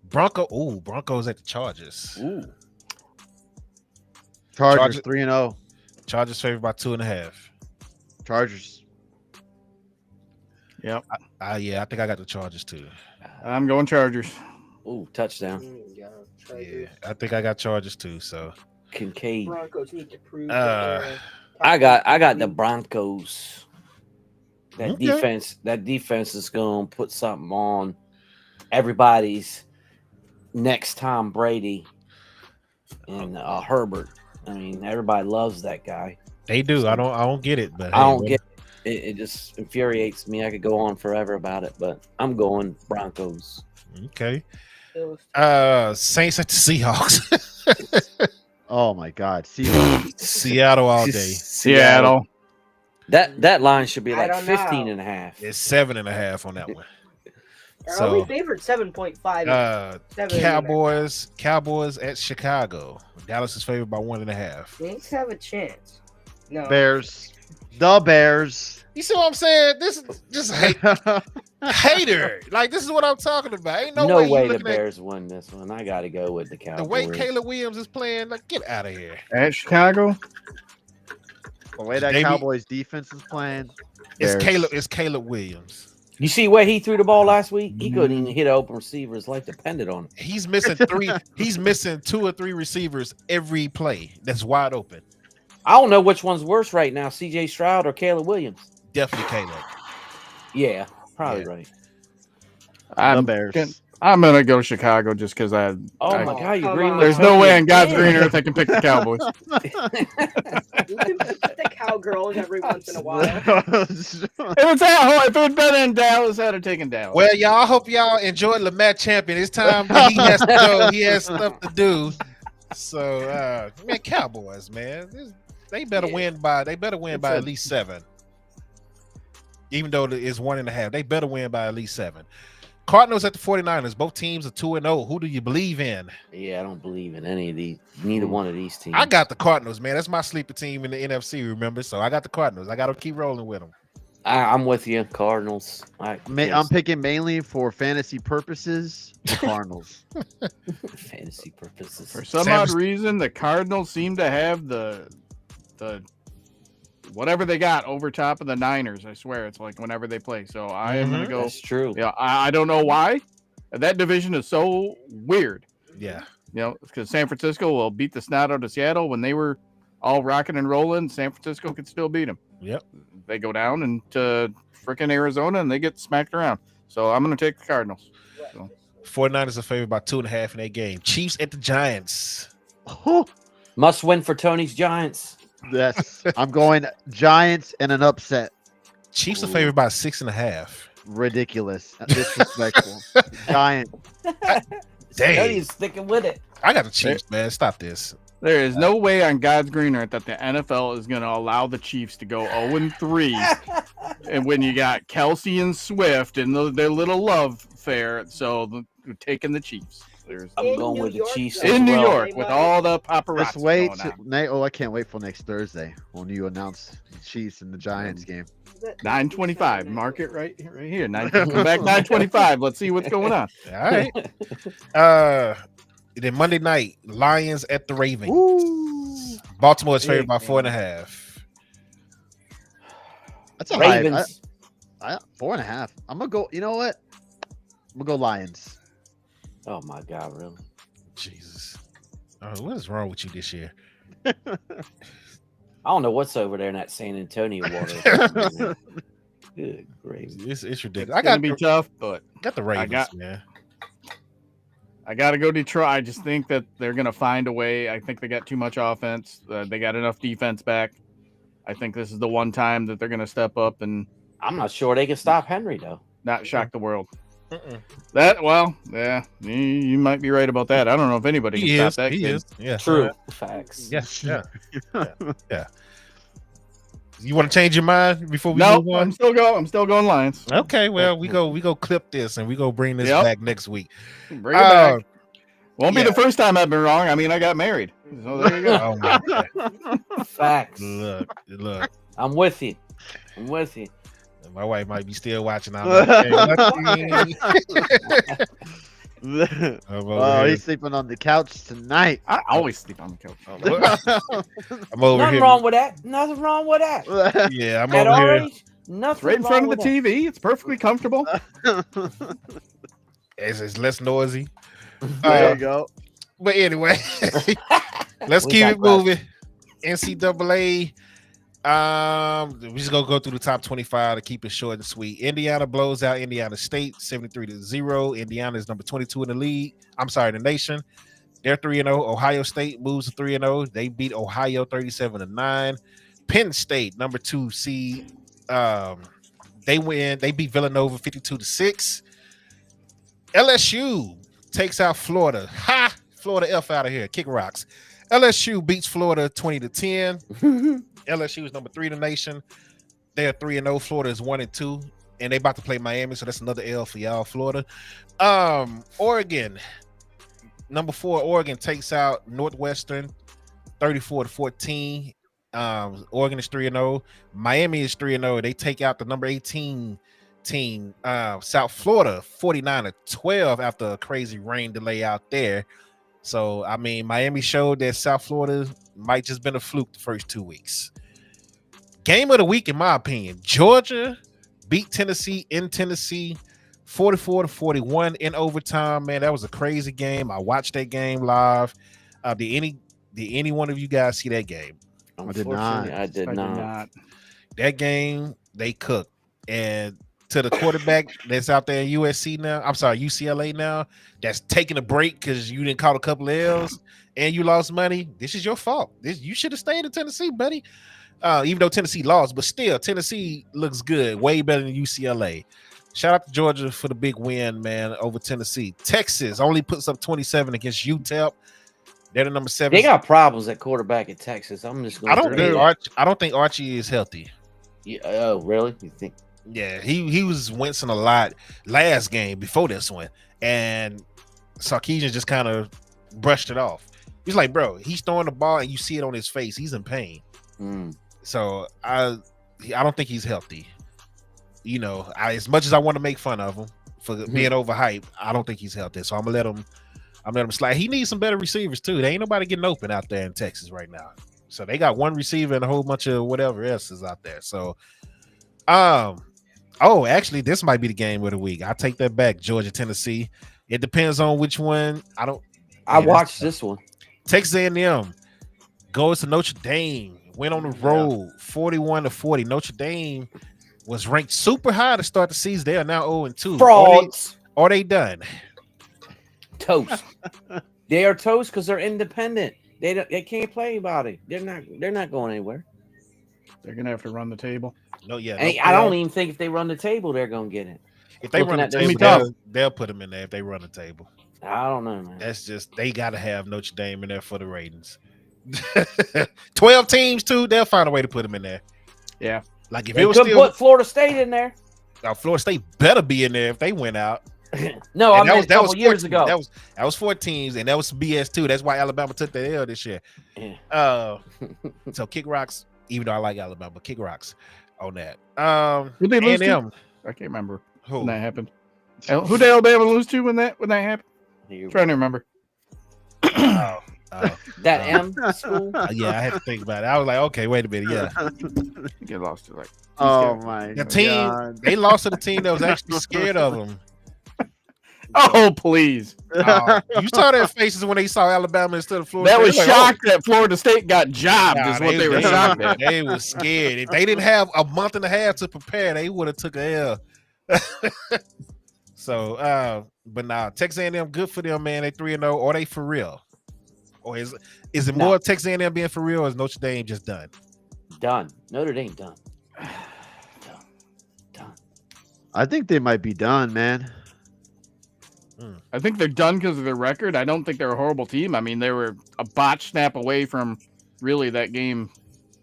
Broncos at the Chargers. Ooh. Chargers 3-0. Chargers favored by 2.5. Chargers. Yep. Yeah, I think I got the Chargers too. I'm going Chargers. Ooh, touchdown. Yeah, Yeah, I think I got Chargers too. So Kincaid. Broncos need to prove. I got the Broncos. That Okay. defense is going to put something on everybody's next Tom Brady and Herbert. I mean, everybody loves that guy. they do. I don't get it, but I don't get it. It just infuriates me. I could go on forever about it, but I'm going Broncos. Okay. Saints at the Seahawks. Oh my God. Seahawks. Seattle all day. Seattle. That line should be I like don't know. 15.5. It's 7.5 on that one. Are only favored 7.5. Cowboys at Chicago. Dallas is favored by 1.5. Saints have a chance. No. Bears. The Bears. You see what I'm saying? This is just hater. Like, this is what I'm talking about. Ain't no way, way the you looking at Bears win this one. I got to go with the Cowboys. the way Caleb Williams is playing. Like, get out of here. At Chicago. The way that Cowboys defense is playing. Bears. It's Caleb Williams. You see where he threw the ball last week? He couldn't even hit an open receiver. His life depended on it. He's missing 3. He's missing 2 or 3 receivers every play. That's wide open. I don't know which one's worse right now, C.J. Stroud or Caleb Williams. Definitely Caleb. Yeah, probably Yeah. right. The Bears. I'm gonna go Chicago just because Oh my God, you come agree on. with There's no Tony way on God's again. green earth I can pick the Cowboys. You can put the cowgirls every once in a while. If it had been in Dallas, I'd have taken Dallas. Well, y'all, I hope y'all enjoyed Lamar Champion. It's time he has to go. He has stuff to do. So, man, Cowboys, man, they better win by at least 7. Even though it's 1.5, they better win by at least 7. Cardinals at the 49ers. Both teams are 2-0. Who do you believe in? Yeah, I don't believe in any of these. Neither one of these teams. I got the Cardinals, man. That's my sleeper team in the NFC. Remember, so I got the Cardinals. I got to keep rolling with them. I'm with you, Cardinals. I'm picking mainly for fantasy purposes. The Cardinals. fantasy purposes. For some odd reason, the Cardinals seem to have the whatever they got over top of the Niners. I swear, it's like whenever they play. So I am gonna go. That's true. Yeah, I don't know why. That division is so weird. Yeah. You know, because San Francisco will beat the snot out of Seattle when they were all rocking and rolling. San Francisco could still beat them. Yep. They go down into freaking Arizona and they get smacked around. So I'm going to take the Cardinals. So. 49ers are favored by 2.5 in that game. Chiefs at the Giants. Must win for Tony's Giants. Yes. I'm going Giants and an upset. Chiefs are favored by 6.5. Ridiculous. Disrespectful. Giants. Dang. Tony's sticking with it. I got the Chiefs, man. Stop this. There is no way on God's green earth that the NFL is going to allow the Chiefs to go 0-3. And when you got Kelsey and Swift and their little love affair, so they're taking the Chiefs. I'm going with the Chiefs in New York with all the paparazzi. Just wait. Going on. I can't wait for next Thursday when you announce the Chiefs and the Giants game. 9:25. Mark it right here. Come back 9:25. Let's see what's going on. All right. Then Monday night, Lions at the Ravens. Ooh. Baltimore is favored by 4.5. That's a Ravens. high. 4.5. I'm gonna go. You know what? I'm gonna go Lions. Oh my God, really? Jesus. Oh, what is wrong with you this year? I don't know what's over there in that San Antonio water. Good gravy. It's ridiculous. It's gonna be tough, but got the Ravens, man. I got to go Detroit. I just think that they're going to find a way. I think they got too much offense. They got enough defense back. I think this is the one time that they're going to step up and I'm not sure they can stop Henry, though. not shock the world. Yeah, you might be right about that. I don't know if anybody can stop that kid. Yeah, True. Facts. Yeah. You want to change your mind before we No, move on? I'm still going Lions. Okay, well, we go clip this and we go bring this back next week. Bring it back. Won't be the first time I've been wrong. I mean, I got married. So there you go. Oh my God. Facts. Look. I'm with you. My wife might be still watching. I'm like, Oh, he's sleeping on the couch tonight. I always sleep on the couch. I'm over Nothing here. wrong with that. Nothing wrong with that. Yeah, I'm At over our here. age, nothing It's right in wrong front of with the TV. It's perfectly comfortable. It's less noisy. There you go. But anyway, let's We keep it digress. moving. NCAA. We're just gonna go through the top 25 to keep it short and sweet. Indiana blows out Indiana State 73-0. Indiana is number 22 in the league. I'm sorry, the nation. They're 3-0. Ohio State moves to 3-0. They beat Ohio 37-9. Penn State, number 2 seed. They win. They beat Villanova 52-6. LSU takes out Florida. Ha! Florida F out of here. Kick rocks. LSU beats Florida 20-10. LSU is number 3 in the nation. They are 3-0. Florida is 1-2, and they about to play Miami, so that's another L for y'all, Florida. Oregon, number 4. Oregon takes out Northwestern 34-14. Oregon is 3-0. Miami is 3-0. They take out the number 18 team, South Florida 49-12 after a crazy rain delay out there. So I mean, Miami showed that South Florida might just been a fluke the first 2 weeks. Game of the week, in my opinion, Georgia beat Tennessee in Tennessee 44-41 in overtime. Man, that was a crazy game. I watched that game live. Did any one of you guys see that game? I did not. I did not. That game, they cooked. And to the quarterback that's out there in UCLA now, that's taking a break because you didn't call a couple of L's and you lost money. This is your fault. You should have stayed in Tennessee, buddy. Even though Tennessee lost, but still, Tennessee looks good, way better than UCLA. Shout out to Georgia for the big win, man, over Tennessee. Texas only puts up 27 against UTEP. They're the number 7. They got problems at quarterback at Texas. I'm just going. I don't think Archie is healthy. Yeah, oh, really? You think? Yeah, he was wincing a lot last game before this one, and Sarkisian just kind of brushed it off. He's like, bro, he's throwing the ball and you see it on his face. He's in pain. So I don't think he's healthy. You know, as much as I want to make fun of him for being overhyped, I don't think he's healthy. So I'm gonna let him slide. He needs some better receivers too. There ain't nobody getting open out there in Texas right now. So they got one receiver and a whole bunch of whatever else is out there. So actually, this might be the game of the week. I'll take that back. Georgia, Tennessee. It depends on which one. I watched this one. Texas A&M goes to Notre Dame. Went on the road 41-40. Notre Dame was ranked super high to start the season. They are now 0-2. Frauds. Are they done? Toast. They are toast because they're independent. They can't play anybody. They're not going anywhere. They're gonna have to run the table. I don't even think if they run the table, they're gonna get it. If they run the table, they'll put them in there. If they run the table, I don't know, man. That's just they got to have Notre Dame in there for the ratings. 12 teams too. They'll find a way to put them in there. Yeah, like if they it was could still put Florida State in there. Now Florida State better be in there if they went out. No, I mean a couple years ago. That was 4 teams, and that was BS too. That's why Alabama took the L this year. Yeah. So kick rocks. Even though I like Alabama, kick rocks on that. Who they lose A&M. to? I can't remember Who? when that happened. Who did Alabama lose to when that happened? I'm trying to remember. That M school. Yeah, I had to think about it. I was like, okay, wait a minute. Yeah, Get lost to like. Oh my the team God. they lost to the team that was actually scared of them. Oh please! You saw their faces when they saw Alabama instead of Florida. That was State. shocked that Florida State got jobbed. Is what they were shocked at. They were scared. If they didn't have a month and a half to prepare, they would have took a L. So, but now Texas A&M, good for them, man. They 3-0. Are they for real? Or is it more Texas A&M being for real, or is Notre Dame just done? Done. Notre Dame done. Done. I think they might be done, man. I think they're done because of their record. I don't think they're a horrible team. I mean, they were a botch snap away from really that game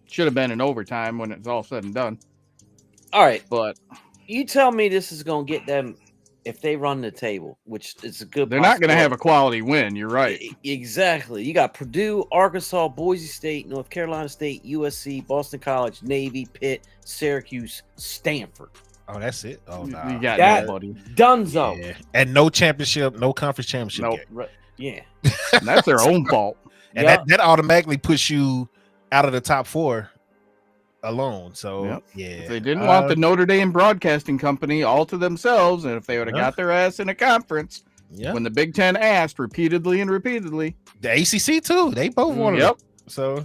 should have been in overtime when it's all said and done. All right, but you tell me this is going to get them if they run the table, which is a good, they're not going to have a quality win. You're right. Exactly. You got Purdue, Arkansas, Boise State, North Carolina State, USC, Boston College, Navy, Pitt, Syracuse, Stanford. Oh, that's it. Oh, nah. You got that nobody. Dunzo. Yeah. And no championship, no conference championship. Nope. Game. Yeah. And that's their own fault. And that automatically puts you out of the top 4 alone. So yeah, if they didn't want the Notre Dame Broadcasting Company all to themselves, and if they would have got their ass in a conference, when the Big Ten asked repeatedly, the ACC too, they both wanted it. So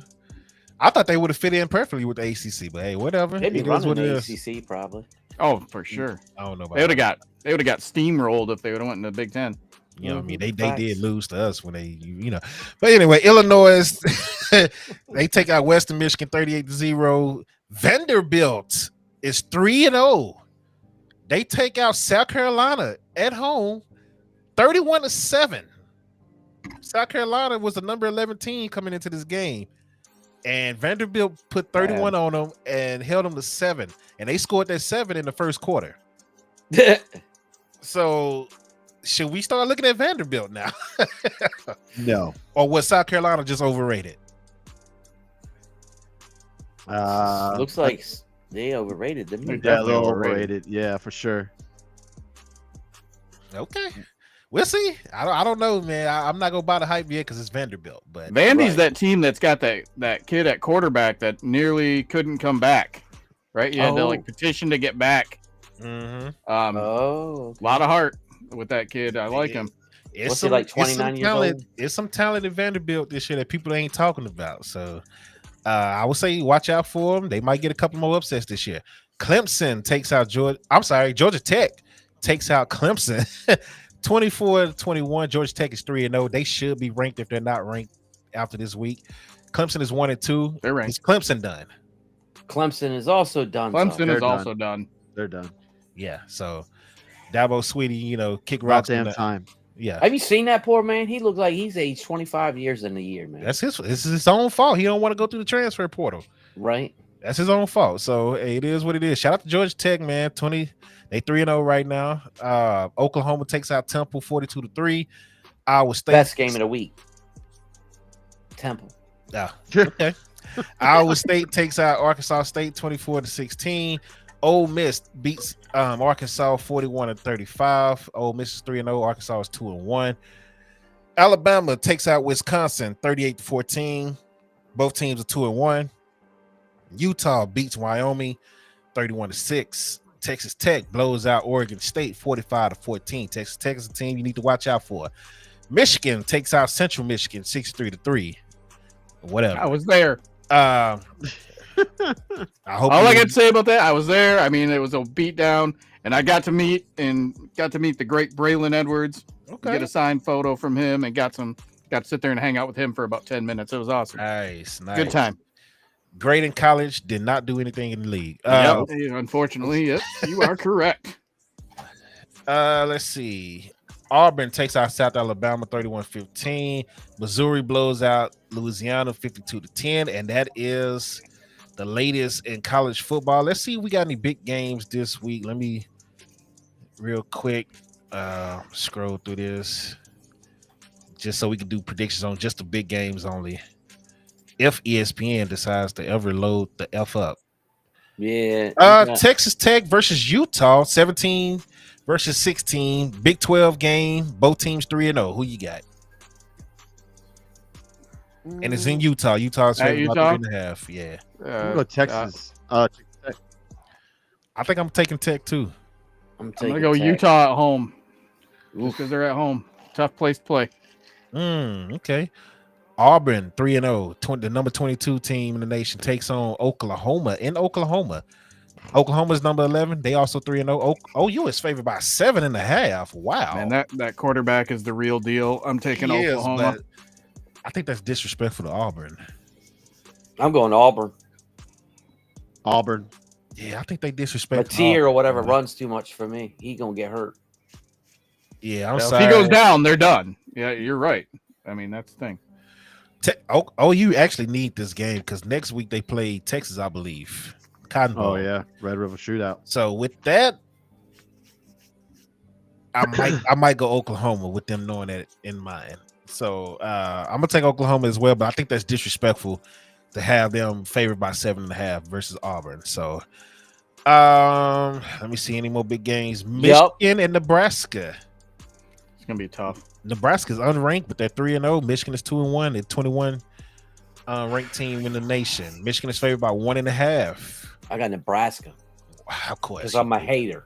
I thought they would have fit in perfectly with the ACC, but hey, whatever. They'd be running the ACC probably. Oh, for sure. I don't know. They would have got steamrolled if they would have went into the Big Ten. You know what I mean? They did lose to us when they, But anyway, Illinois, they take out Western Michigan 38-0. Vanderbilt is 3-0. They take out South Carolina at home 31-7. South Carolina was the number 11 team coming into this game. And Vanderbilt put 31 on them and held them to 7. And they scored that 7 in the first quarter. So should we start looking at Vanderbilt now? No. Or was South Carolina just overrated? Looks like they overrated them. Yeah, a little overrated. Yeah, for sure. Okay. We'll see. I don't know, man. I'm not gonna buy the hype yet because it's Vanderbilt. But Vandy's that team that's got that kid at quarterback that nearly couldn't come back. Right? You had to petition to get back. Mm-hmm. A lot of heart with that kid. I like him. What's he like? 29 years old. It's some talent in Vanderbilt this year that people ain't talking about. So I would say watch out for them. They might get a couple more upsets this year. Clemson takes out Georgia Tech takes out Clemson 24-21. Georgia Tech is 3-0. They should be ranked if they're not ranked after this week. Clemson is 1-2. They're ranked. Is Clemson done? Clemson is also done. Clemson is also done. They're done. Yeah. So Dabo Sweetie, kick rocks. Damn time. Yeah. Have you seen that poor man? He looks like he's aged 25 years in a year, man. This is his own fault. He don't want to go through the transfer portal. Right. That's his own fault. So hey, it is what it is. Shout out to Georgia Tech, man. They 3-0 right now. Oklahoma takes out Temple 42-3. Iowa State. Best game of the week. Temple. Yeah. Okay. Iowa State takes out Arkansas State 24-16. Ole Miss beats Arkansas 41-35. Ole Miss is 3-0. Arkansas is 2-1. Alabama takes out Wisconsin 38-14. Both teams are 2-1. Utah beats Wyoming 31-6. Texas Tech blows out Oregon State 45-14. Texas Tech is a team you need to watch out for. Michigan takes out Central Michigan 63-3. Whatever. I was there. I hope all I got to say about that, I was there. I mean, it was a beatdown, and I got to meet the great Braylon Edwards. Okay. Get a signed photo from him, and got to sit there and hang out with him for about 10 minutes. It was awesome. Nice. Good time. Great in college, did not do anything in the league. Unfortunately, yes, you are correct. Let's see. Auburn takes out South Alabama 31-15. Missouri blows out Louisiana 52-10, and that is the latest in college football. Let's see if we got any big games this week. Let me real quick scroll through this just so we can do predictions on just the big games only. If ESPN decides to ever load the F up. Yeah. Texas Tech versus Utah, 17 versus 16. Big 12 game. Both teams 3-0. Who you got? And it's in Utah. Utah's about 3.5. Yeah. I'm go Texas. I think I'm taking Tech too. I'm gonna go Tech. Utah at home. Because they're at home. Tough place to play. Okay. Auburn 3-0, the number 22 team in the nation takes on Oklahoma in Oklahoma. Oklahoma's number 11. They also 3-0. OU is favored by 7.5. Wow. And that quarterback is the real deal. I'm taking Oklahoma. I think that's disrespectful to Auburn. I'm going to Auburn. Auburn. Yeah, I think they disrespect Mateer or whatever runs too much for me. He gonna get hurt. Yeah, I'm sorry. If he goes down, they're done. Yeah, you're right. I mean, that's the thing. OU actually need this game because next week they play Texas, I believe. Cotton Bowl. Oh yeah, Red River Shootout. So with that, I might go Oklahoma with them knowing that in mind. So I'm gonna take Oklahoma as well, but I think that's disrespectful to have them favored by 7.5 versus Auburn. So let me see any more big games. Michigan and Nebraska. It's gonna be tough. Nebraska's unranked, but they're 3-0. Michigan is 2-1. They're 21 ranked team in the nation. Michigan is favored by 1.5. I got Nebraska. Of course, because I'm a hater.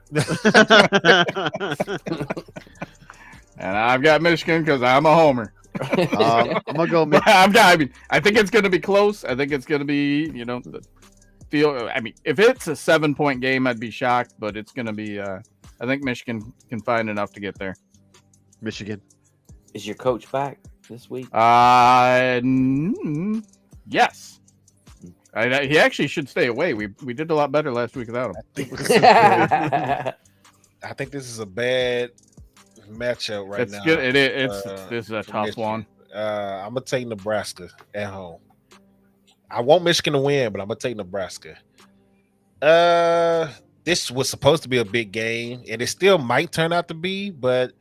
And I've got Michigan because I'm a homer. I'm gonna go. I think it's gonna be close. I think it's gonna be, I mean, if it's a 7-point game, I'd be shocked, but it's gonna be. I think Michigan can find enough to get there. Michigan. Is your coach back this week? Yes. He actually should stay away. We did a lot better last week without him. I think this is a bad matchup right now. Good. This is a tough Michigan. one. I'm gonna take Nebraska at home. I want Michigan to win, but I'm gonna take Nebraska. This was supposed to be a big game, and it still might turn out to be, but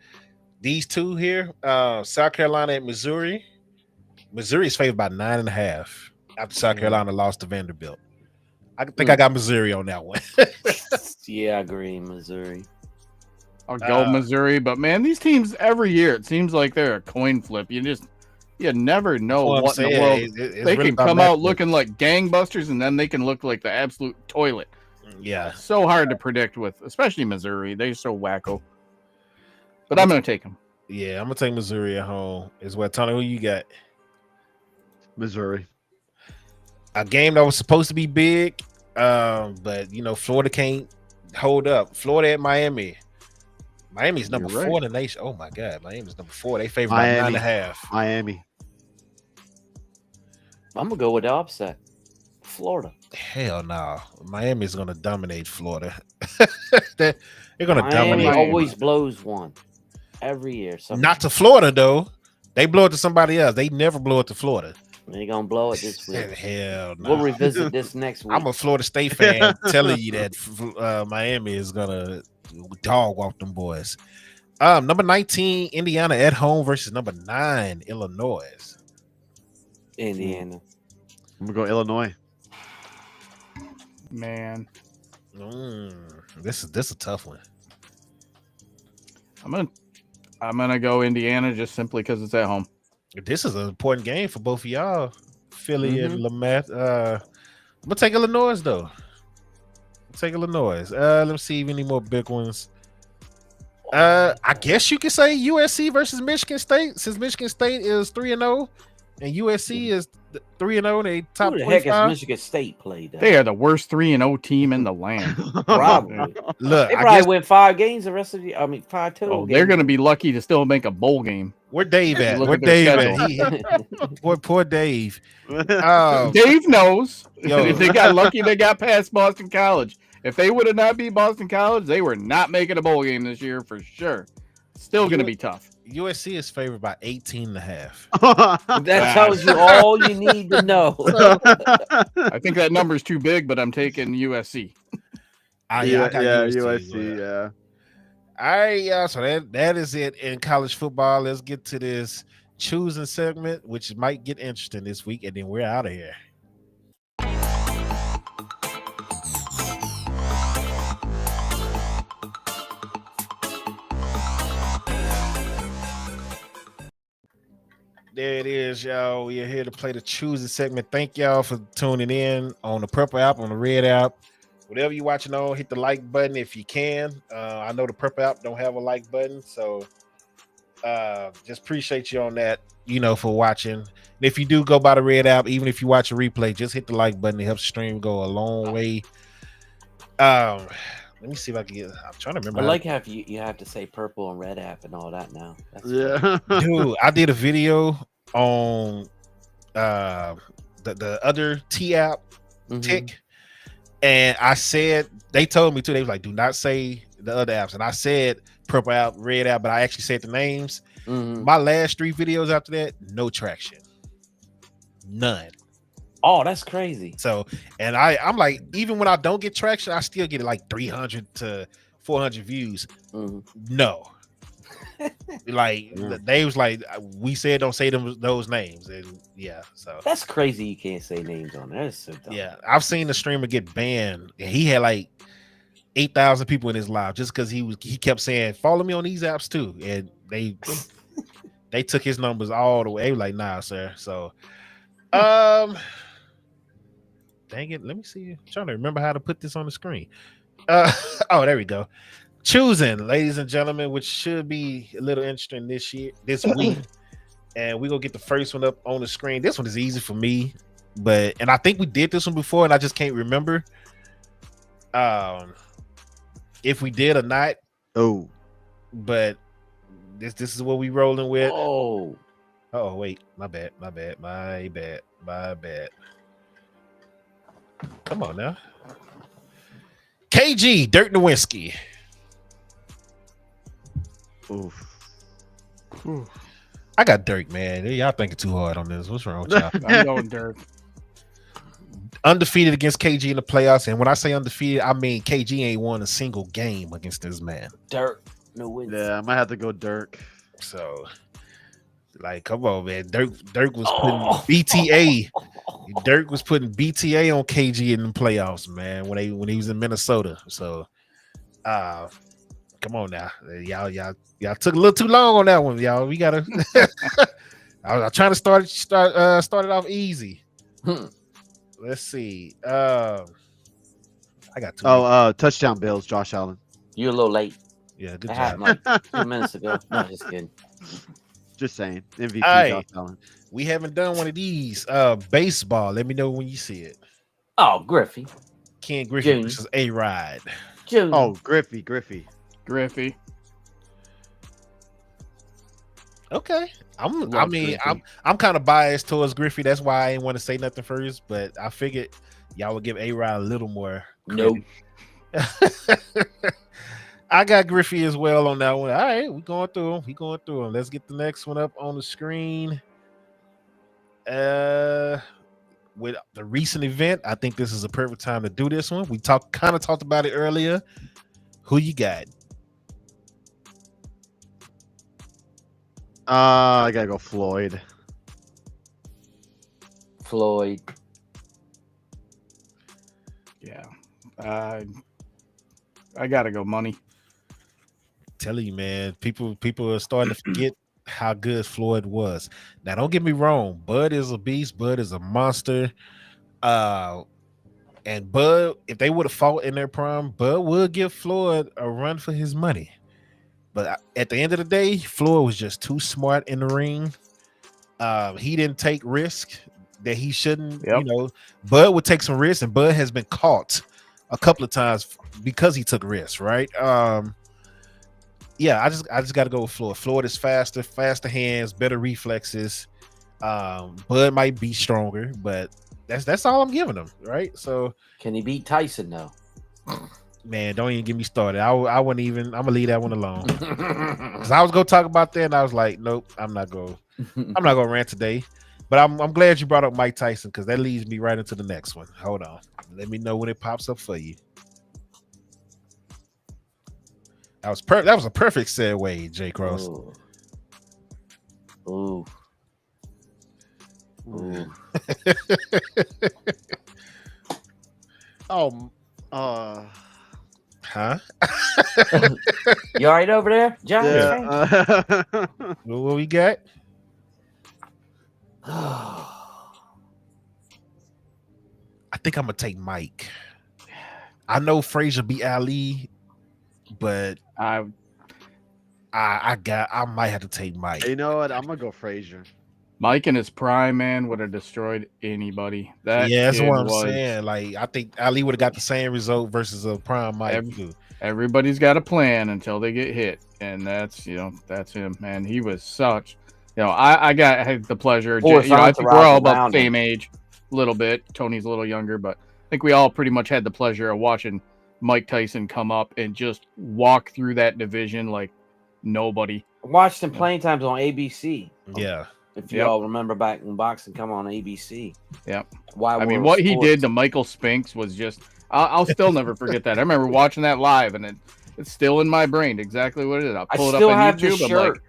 these two here, South Carolina and Missouri. Missouri is favored by 9.5 after South Carolina lost to Vanderbilt. I think I got Missouri on that one. Yeah, I agree, Missouri. I'll go Missouri, but man, these teams every year it seems like they're a coin flip. You never know what in the world. They really can come out looking like gangbusters, and then they can look like the absolute toilet. Yeah, it's so hard to predict with, especially Missouri. They're so wacko. But I'm going to take them. Yeah, I'm going to take Missouri at home as well. Tony, who you got? Missouri. A game that was supposed to be big, but Florida can't hold up. Florida at Miami. Miami's number 4 in the nation. Oh my God, Miami's number 4. They favor by 9.5. Miami. I'm gonna go with the upset. Florida. Hell no. Miami's gonna dominate Florida. They're gonna dominate. Miami always blows one every year. Not to Florida though. They blow it to somebody else. They never blow it to Florida. They're gonna blow it this week. Hell no. We'll revisit this next week. I'm a Florida State fan telling you that Miami is gonna dog walk them boys. Number 19, Indiana at home versus number 9, Illinois. Indiana. I'm gonna go Illinois. Man, this is a tough one. I'm gonna go Indiana just simply because it's at home. This is an important game for both of y'all, Philly and Lamette. I'm gonna take Illinois though. Take Illinois. Let me see if any more big ones. I guess you could say USC versus Michigan State, since Michigan State is 3-0 and USC is 3-0. They top. Who the heck has Michigan State played? They are the worst 3-0 team in the land. Probably. Look, they probably win 5 games the rest of the. 5 total. Oh, they're going to be lucky to still make a bowl game. Where Dave at? Where Dave at? Poor Dave. Dave knows. If they got lucky, they got past Boston College. If they would have not beat Boston College, they were not making a bowl game this year for sure. Still going to be tough. USC is favored by 18.5. That tells you all you need to know. I think that number is too big, but I'm taking USC. USC. Yeah. All right, y'all. So that is it in college football. Let's get to this choosing segment, which might get interesting this week, and then we're out of here. There it is, y'all. We are here to play the choosing segment. Thank y'all for tuning in on the Purple app, on the Red app. Whatever you're watching on, hit the like button if you can. I know the Purple app don't have a like button, so just appreciate you on that, for watching. And if you do go by the Red app, even if you watch a replay, just hit the like button. It helps the stream go a long way. Let me see if I can get. I'm trying to remember. I like how you have to say Purple and Red app and all that now. That's dude. I did a video on the other T app, Tick, and I said they told me too. They was like, "Do not say the other apps," and I said Purple app, Red app, but I actually said the names. My last 3 videos after that, no traction, none. Oh, that's crazy. So, and I'm like, even when I don't get traction, I still get like 300 to 400 views. No. Like they was like, we said don't say those names, and so that's crazy. You can't say names on there. That's so dumb. Yeah, I've seen the streamer get banned, and he had like 8,000 people in his live just because he kept saying follow me on these apps too, and they took his numbers all the way. They were like, nah, sir. So, dang it, let me see. I'm trying to remember how to put this on the screen. Oh, there we go. Choosing, ladies and gentlemen, which should be a little interesting this week, and we're gonna get the first one up on the screen. This one is easy for me, and I think we did this one before, and I just can't remember if we did or not. Oh, but this is what we rolling with. Oh, wait, my bad. Come on now. KG Dirk Nowitzki. oof. I got Dirk, man. Y'all thinking too hard on this. What's wrong with y'all? I'm going Dirk. Undefeated against KG in the playoffs, and when I say undefeated, I mean KG ain't won a single game against this man. Dirk, no wins. Yeah, I might have to go Dirk. So, like, come on, man. Dirk was putting BTA. Dirk was putting BTA on KG in the playoffs, man. When he was in Minnesota. So, come on now, y'all took a little too long on that one, y'all. We gotta. I was trying to start it off easy. Let's see. I got two. Touchdown Bills, Josh Allen. You're a little late. Yeah, good I job. had like 2 minutes ago. No, just kidding. Just saying. MVP Aye. Josh Allen. We haven't done one of these. Baseball. Let me know when you see it. Oh, Griffey. Ken Griffey Junior. versus A-Rod. Junior. Oh, Griffey. Okay. I'm kind of biased towards Griffey. That's why I didn't want to say nothing first, but I figured y'all would give A-Rod a little more. Nope. I got Griffey as well on that one. All right, we going through them. Let's get the next one up on the screen. With the recent event, I think this is a perfect time to do this one. We talked about it earlier. Who you got? I gotta go Floyd. Yeah. I gotta go money. Telling you, man, people are starting to forget how good Floyd was. Now, don't get me wrong. Bud is a beast. Bud is a monster. And Bud, if they would have fought in their prime, Bud would give Floyd a run for his money. But at the end of the day, Floyd was just too smart in the ring. He didn't take risk that he shouldn't. Yep. You know, Bud would take some risks, and Bud has been caught a couple of times because he took risks, right? Yeah, I just got to go with Floyd. Floyd is faster hands, better reflexes. Bud might be stronger, but that's all I'm giving him, right? So, can he beat Tyson though? Man, don't even get me started. I wouldn't even. I'm gonna leave that one alone. Cause I was gonna talk about that, and I was like, nope, I'm not gonna rant today. But I'm glad you brought up Mike Tyson because that leads me right into the next one. Hold on, let me know when it pops up for you. That was a perfect segue, J. Cross. Ooh. Huh? You all right over there, John? Yeah. What we got? Yeah. I think I'm gonna take Mike. I know Frazier beat Ali, but I might have to take Mike. You know what? I'm gonna go Frazier. Mike in his prime, man, would have destroyed anybody. That's what I'm saying. Like, I think Ali would have got the same result versus a prime Mike. Everybody's got a plan until they get hit, and that's him, man. He was such. I had the pleasure. I think we're all about the same age, a little bit. Tony's a little younger, but I think we all pretty much had the pleasure of watching Mike Tyson come up and just walk through that division like nobody. I watched him playing times on ABC. Yeah. If you all remember back when boxing come on ABC. Yeah. What he did to Michael Spinks was just, I'll still never forget that. I remember watching that live, and It's still in my brain exactly what it is. I'll I pull it still up on have YouTube. the shirt.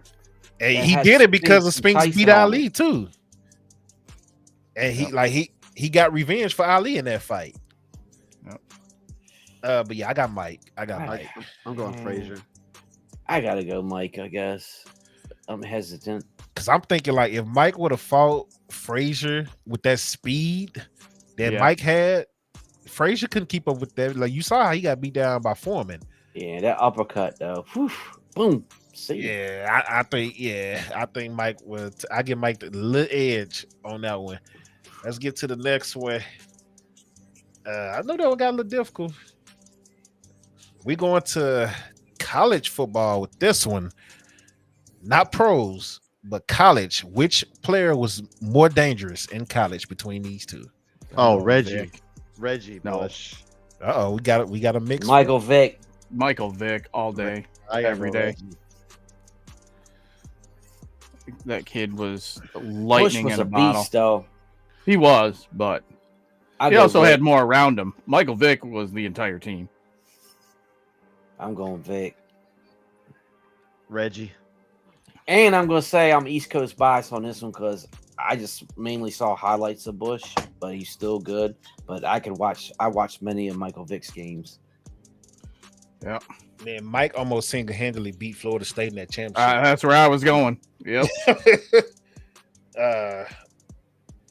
Hey, That he has did it because of Spinks Spinks beat Tyson on Ali too. And he got revenge for Ali in that fight. Yep. But yeah, I got Mike. Mike. I'm going Frazier. I gotta go Mike, I guess. I'm hesitant. Because I'm thinking like if Mike would have fought Frazier with that speed that Mike had, Frazier couldn't keep up with that. Like you saw how he got beat down by Foreman. Yeah, that uppercut though. Whew, boom. See. Yeah, I think Mike would. I give Mike the little edge on that one. Let's get to the next one. I know that one got a little difficult. We're going to college football with this one. Not pros, but college. Which player was more dangerous in college between these two? Oh, Reggie. Vic. Reggie Bush. We got a mix. Michael Vick. Michael Vick all day, every day. Reggie. That kid was Bush lightning was in a a bottle. beast though. He was, but I he go also Vic. had more around him. Michael Vick was the entire team. I'm going Vic. Reggie. And I'm gonna say I'm East Coast bias on this one because I just mainly saw highlights of Bush, but he's still good. But I watched many of Michael Vick's games. Yeah. Man, Mike almost single-handedly beat Florida State in that championship. That's where I was going. Yep.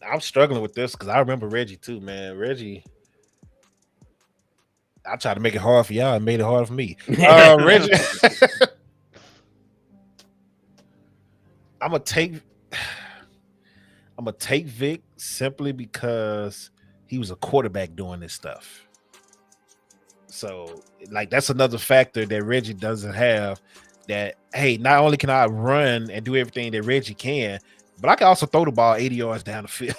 I'm struggling with this because I remember Reggie too, man. Reggie, I tried to make it hard for y'all and made it hard for me. Reggie, I'm gonna take Vic simply because he was a quarterback doing this stuff. So, like, that's another factor that Reggie doesn't have. That, hey, not only can I run and do everything that Reggie can, but I can also throw the ball 80 yards down the field.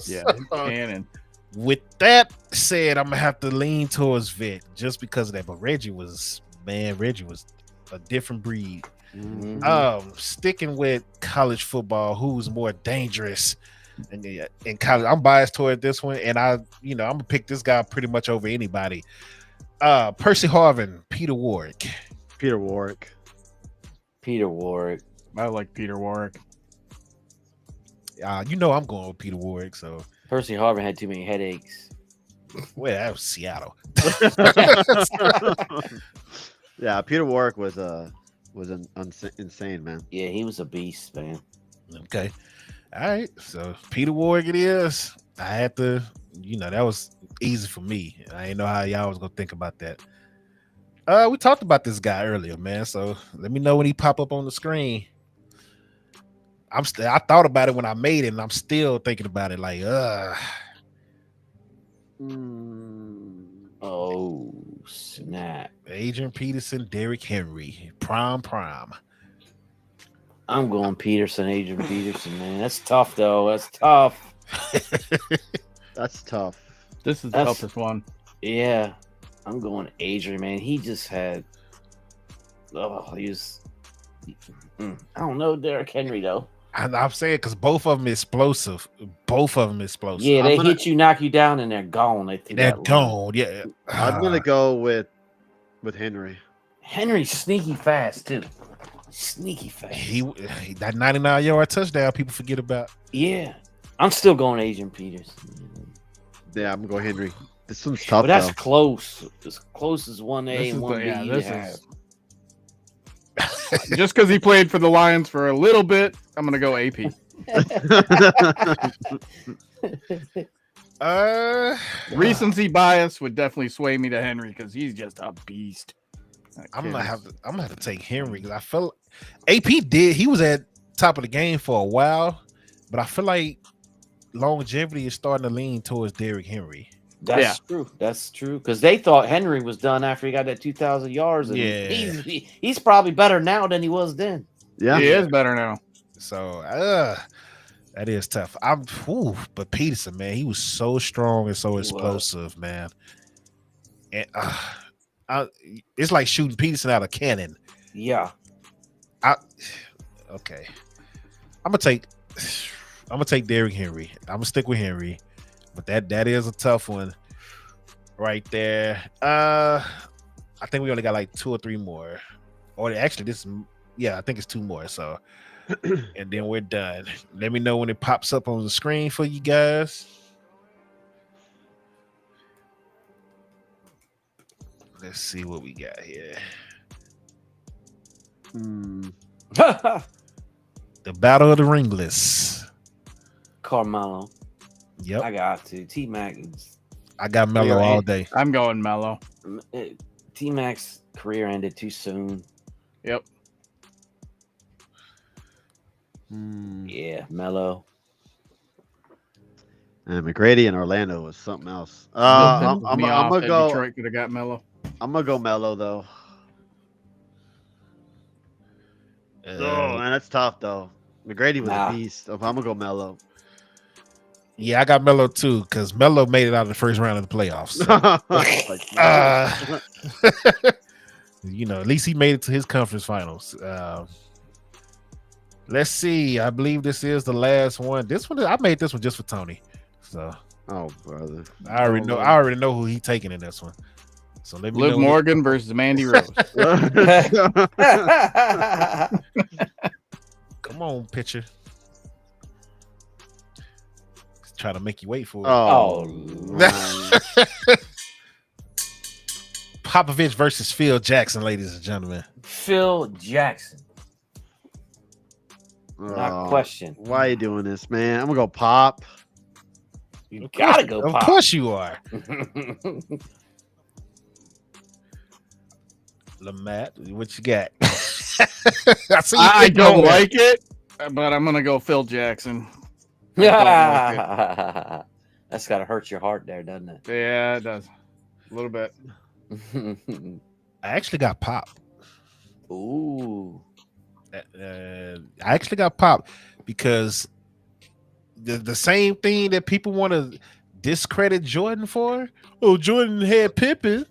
Yeah, cannon. With that said, I'm gonna have to lean towards Vic just because of that. But Reggie was a different breed. Mm-hmm. Sticking with college football, who's more dangerous? And in college, I'm biased toward this one, and I'm gonna pick this guy pretty much over anybody. Percy Harvin, Peter Warwick. Peter Warwick. I like Peter Warwick. I'm going with Peter Warwick. So Percy Harvin had too many headaches. Well, that was Seattle. Yeah, Peter Warwick was insane, man. Yeah, he was a beast, man. Okay. All right. So Peter Warwick it is. I had to, that was easy for me. I didn't know how y'all was gonna think about that. We talked about this guy earlier, man. So let me know when he pop up on the screen. I thought about it when I made it, and I'm still thinking about it. Like, Oh snap! Adrian Peterson, Derrick Henry, prime. I'm going Adrian Peterson, man. That's tough, though. That's tough. That's tough. This is the toughest one. Yeah, I'm going Adrian, man. He just had. Oh, he was. I don't know Derrick Henry though. I'm saying because both of them explosive. Yeah, they hit you, knock you down, and they're gone. They're gone. Yeah, I'm gonna go with Henry. Henry's sneaky fast too. Sneaky fast. He that 99-yard touchdown people forget about. Yeah, I'm still going Adrian Peterson. Yeah, I'm gonna go Henry. This one's tough. But that's though. close. As close as 1A and 1B. This is just because he played for the Lions for a little bit. I'm gonna go AP. Recency bias would definitely sway me to Henry because he's just a beast. I'm gonna have to take Henry because I feel AP did. He was at top of the game for a while, but I feel like longevity is starting to lean towards Derrick Henry. That's true. That's true. Because they thought Henry was done after he got that 2,000 yards. And yeah, he's probably better now than he was then. Yeah, he is better now. So that is tough. But Peterson, man, he was so strong and so explosive, man. And it's like shooting Peterson out of cannon. Yeah. Okay. I'm gonna take Derrick Henry. I'm gonna stick with Henry, but that is a tough one right there. I I think we only got like 2 or 3 more. Or actually, I think it's 2 more. So, and then we're done. Let me know when it pops up on the screen for you guys. Let's see what we got here. The Battle of the Ringless. Carmelo. Yep. I got to. T-Mac. I got Melo all day. I'm going Melo. T-Mac's career ended too soon. Yep. Yeah, Melo. And McGrady in Orlando was something else. I'm gonna go. Detroit could have got Melo. I'm gonna go Melo though. Oh man, that's tough though. McGrady was a beast. I'm gonna go Melo. Yeah, I got Melo too because Melo made it out of the first round of the playoffs. So. You know, at least he made it to his conference finals. Let's see. I believe this is the last one. This one, I made this one just for Tony. So, oh brother, I already know who he taking in this one. So let me Liv know Morgan versus Mandy Rose. Come on, pitcher. Try to make you wait for it. Oh, Popovich versus Phil Jackson, ladies and gentlemen. Phil Jackson. Not question. Why are you doing this, man? I'm gonna go Pop. You gotta go Pop. Of course you are. Lamat, what you got? I don't like it, but I'm gonna go Phil Jackson. Yeah, that's gotta hurt your heart there, doesn't it? Yeah, it does. A little bit. I actually got Pop. Ooh. I actually got Pop because the same thing that people want to discredit Jordan for. Oh, Jordan had Pippen.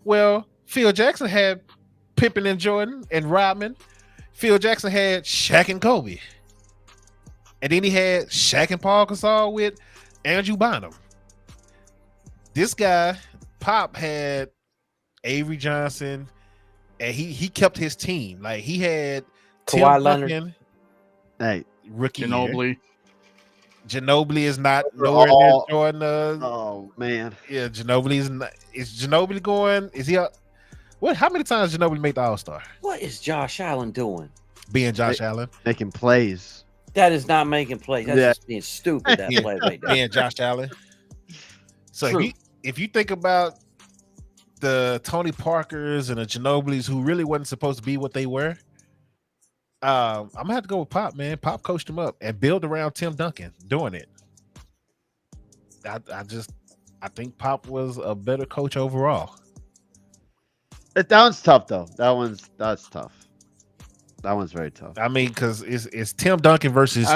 Well, Phil Jackson had Pippen and Jordan and Rodman. Phil Jackson had Shaq and Kobe. And then he had Shaq and Paul Gasol with Andrew Bynum. This guy, Pop, had Avery Johnson, and he kept his team. Like he had Kawhi Leonard. Hey, rookie Ginobili. year. Ginobili is not nowhere near Jordan. Oh man, yeah, Ginobili is not. Is Ginobili going? Is he? What? How many times Ginobili made the All-Star? What is Josh Allen doing? Being Josh Allen, making plays. That is not making plays. That's just being stupid. That play right there. Being Josh Allen. So if you think about the Tony Parkers and the Ginobilis who really wasn't supposed to be what they were, I'm gonna have to go with Pop, man. Pop coached him up and built around Tim Duncan doing it. I think Pop was a better coach overall. That one's tough though. That's tough. That one's very tough. I mean, because it's Tim Duncan versus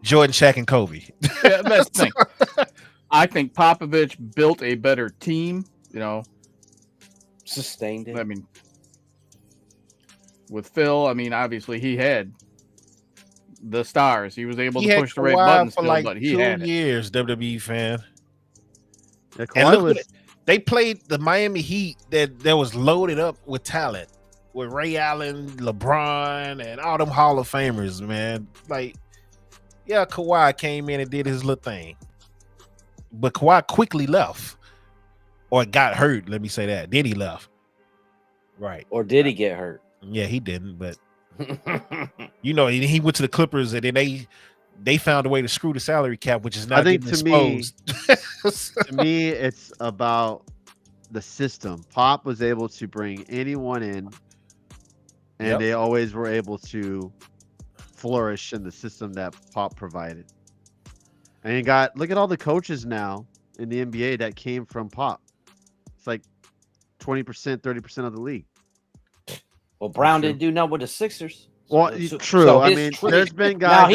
Jordan, Shaq, and Kobe. Yeah, that's the thing. I think Popovich built a better team. You know, sustained it. I mean, with Phil, I mean, obviously he had the stars. He was able to push the right buttons for still, like but he 2 had years. WWE fan. Yeah, and look, they played the Miami Heat that was loaded up with talent, with Ray Allen, LeBron, and all them Hall of Famers, man. Like, yeah, Kawhi came in and did his little thing, but Kawhi quickly left, or got hurt. Let me say that. Then he left. Right. Or did he get hurt? Yeah, he didn't. But you know, he went to the Clippers, and then they found a way to screw the salary cap, which is not getting exposed. To me, it's about the system. Pop was able to bring anyone in, and they always were able to flourish in the system that Pop provided. And you look at all the coaches now in the NBA that came from Pop. It's like 20%, 30% of the league. Well, Brown didn't do nothing with the Sixers. Well, true. So I mean, there's been guys he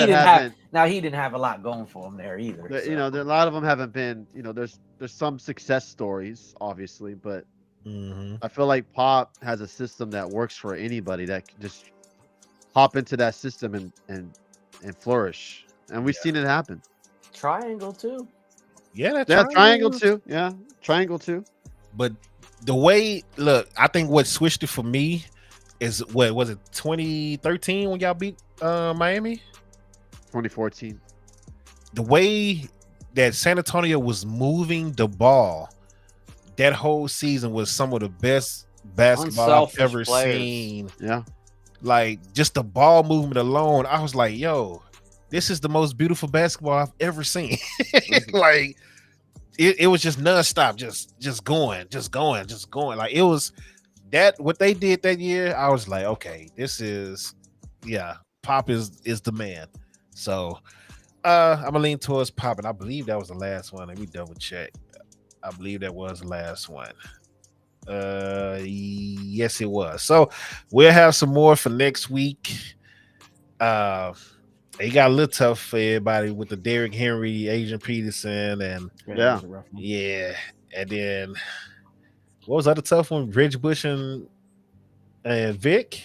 didn't have a lot going for him there either. You know, a lot of them haven't been. You know, there's some success stories, obviously, but I feel like Pop has a system that works for anybody that can just hop into that system and flourish. And we've seen it happen. Triangle too. Yeah, triangle too. Yeah, triangle too. But the way look, I think what switched it for me is what was it 2013 when y'all beat Miami? 2014. The way that San Antonio was moving the ball that whole season was some of the best basketball Unselfish I've ever players. seen. Yeah. Like just the ball movement alone, I was like, yo, this is the most beautiful basketball I've ever seen. Like it was just nonstop, just going. Like it was that what they did that year. I was like, okay, this is Pop is the man. So I'm gonna lean towards Pop, and I believe that was the last one. Let me double check. I believe that was the last one. Yes, it was. So we'll have some more for next week. It got a little tough for everybody with the Derrick Henry, Adrian Peterson, and Yeah. and then what was that a tough one? Reggie Bush and Vic.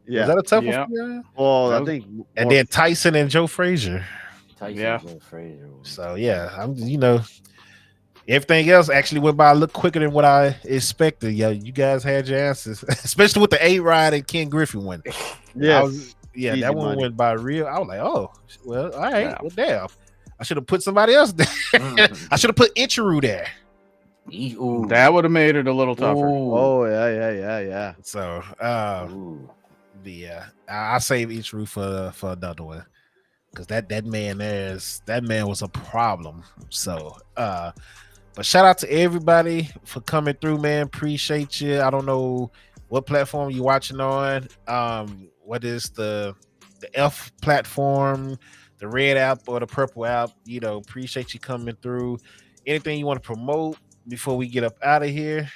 Yeah. Was that a tough Yeah. one? Yeah. Well, That I was- think. And then Tyson and Joe Frazier. Tyson Yeah. Joe Frazier. So yeah, I'm everything else actually went by a little quicker than what I expected. Yeah, you guys had your answers, especially with the 8-ride and Ken Griffey one. Yes. That Easy one money. went by real. I was like, oh, well, all right. Yeah. Well, damn. I should have put somebody else there. I should have put Ichiro there. Ooh. That would have made it a little tougher. Ooh. Oh yeah. So, Ooh. I save Ichiro for another one because that man was a problem. So, but shout out to everybody for coming through, man. Appreciate you. I don't know what platform you're watching on. What is the F platform, the red app or the purple app? Appreciate you coming through. Anything you want to promote before we get up out of here?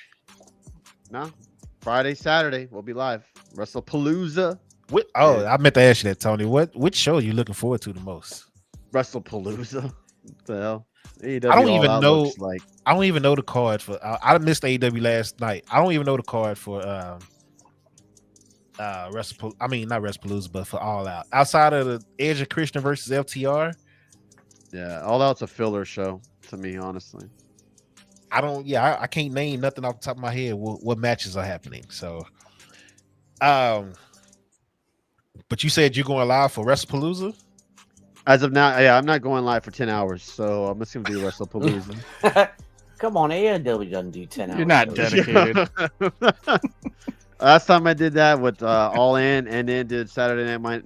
No. Friday, Saturday, we'll be live. WrestlePalooza. I meant to ask you that, Tony. Which show are you looking forward to the most? WrestlePalooza. What the hell? AEW I don't All even Out know. looks like I don't even know the card for. I missed AEW last night. I don't even know the card for not WrestlePalooza, but for All Out. Outside of the Edge of Christian versus FTR, yeah, All Out's a filler show to me, honestly. I can't name nothing off the top of my head what matches are happening. So, but you said you're going live for WrestlePalooza? As of now, yeah, I'm not going live for 10 hours, so I'm just gonna do WrestlePalooza. Come on, AEW doesn't do 10 hours. You're not shows. dedicated. Last time I did that with All In, and then did Saturday Night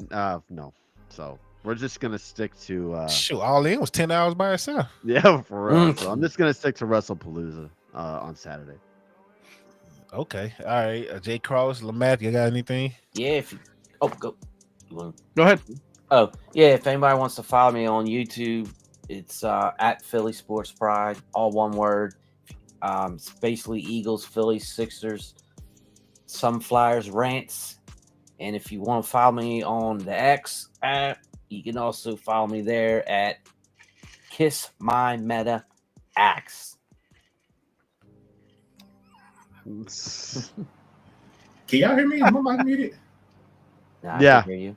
no. So we're just gonna stick to Shoot, All In was 10 hours by itself. yeah, for real. So I'm just gonna stick to WrestlePalooza on Saturday. Okay, all right. Jay Cross, Lamath, you got anything? Yeah, go. Go ahead. Oh, yeah, if anybody wants to follow me on YouTube, it's at Philly Sports Pride, all one word. It's basically Eagles, Phillies, Sixers, some Flyers, rants. And if you want to follow me on the X app, you can also follow me there at Kiss My Meta Axe. Can y'all hear me? Am I muted? Nah, Yeah. I can hear you.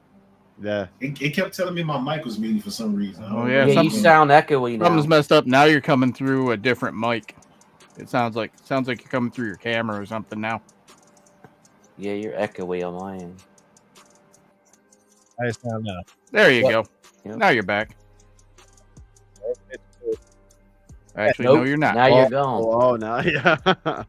Yeah. It kept telling me my mic was muted for some reason. Oh, yeah, Yeah, you sound echoey now. Something's messed up. Now you're coming through a different mic. It sounds like you're coming through your camera or something now. Yeah, you're echoey on my end. I sound now. There you What? go. Yep. Now you're back. Actually, Nope. no, you're not. Now you're gone. Oh, no, yeah.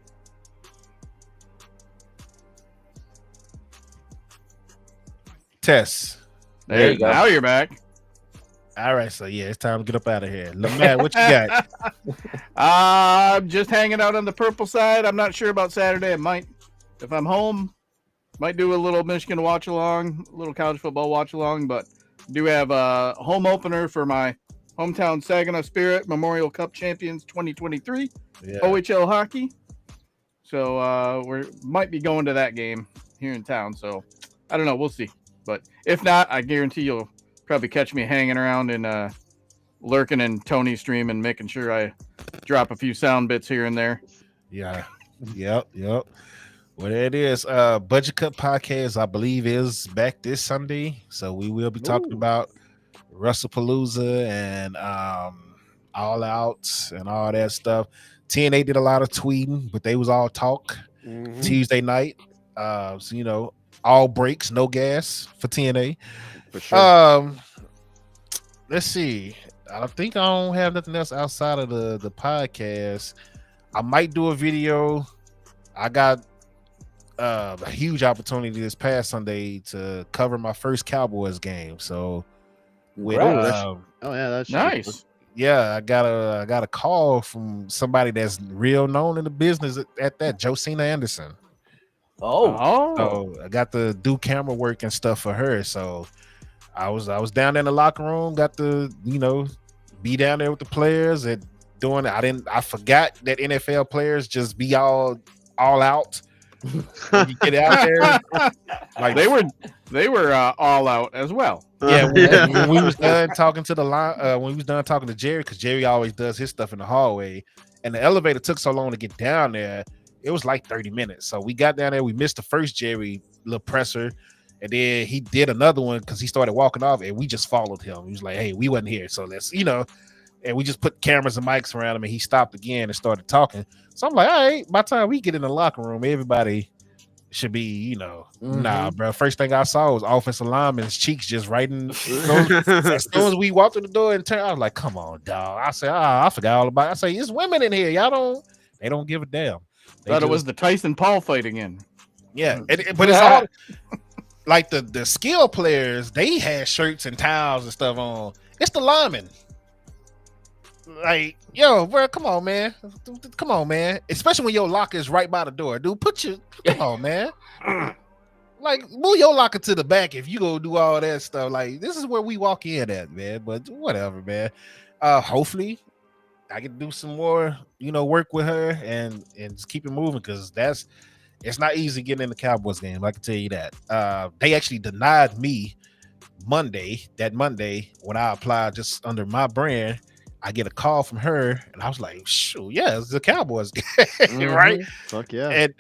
Tess. There you go. Now you're back. All right, so yeah, it's time to get up out of here. Lamar, what you got? I'm just hanging out on the purple side. I'm not sure about Saturday. I might, if I'm home, might do a little Michigan watch along, a little college football watch along, but do have a home opener for my hometown Saginaw Spirit Memorial Cup Champions 2023 Yeah. OHL hockey. So we might be going to that game here in town. So I don't know. We'll see. But if not, I guarantee you'll probably catch me hanging around and lurking in Tony's stream and making sure I drop a few sound bits here and there. Yeah. Yep. Well, there it is. Budget Cut Podcast, I believe, is back this Sunday. So we will be talking about WrestlePalooza and All Out and all that stuff. TNA did a lot of tweeting, but they was all talk Tuesday night. So all breaks, no gas for TNA. For sure. Let's see. I think I don't have nothing else outside of the podcast. I might do a video. I got a huge opportunity this past Sunday to cover my first Cowboys game. So with that's nice. Yeah, I got a call from somebody that's real known in the business at that, Josina Anderson. So I got to do camera work and stuff for her. So I was down there in the locker room, got to be down there with the players and doing it. I forgot that NFL players just be all out. When you get out there, like they were all out as well. When we was done talking to the line, when we was done talking to Jerry, because Jerry always does his stuff in the hallway, and the elevator took so long to get down there, it was like 30 minutes. So we got down there, we missed the first Jerry little presser, and then he did another one because he started walking off, and we just followed him. He was like, "Hey, we wasn't here, so let's and we just put cameras and mics around him, and he stopped again and started talking. So I'm like, all right, by the time we get in the locker room, everybody should be, nah, bro. First thing I saw was offensive lineman's cheeks just writing. As soon as we walked through the door and turned, I was like, come on, dog. I said, I forgot all about it. I say, it's women in here. They don't give a damn. Thought it was the Tyson Paul fight again. Yeah, but it's all like the skill players, they had shirts and towels and stuff on. It's the linemen. Like, yo, bro, come on, man. Especially when your locker is right by the door, dude. Come on, man. Like, move your locker to the back if you go do all that stuff. Like, this is where we walk in at, man. But whatever, man. Hopefully, I can do some more, work with her and just keep it moving, because it's not easy getting in the Cowboys game. I can tell you that. They actually denied me Monday when I applied just under my brand. I get a call from her, and I was like, "Shoot, yeah, it's the Cowboys game, right?" Fuck yeah! And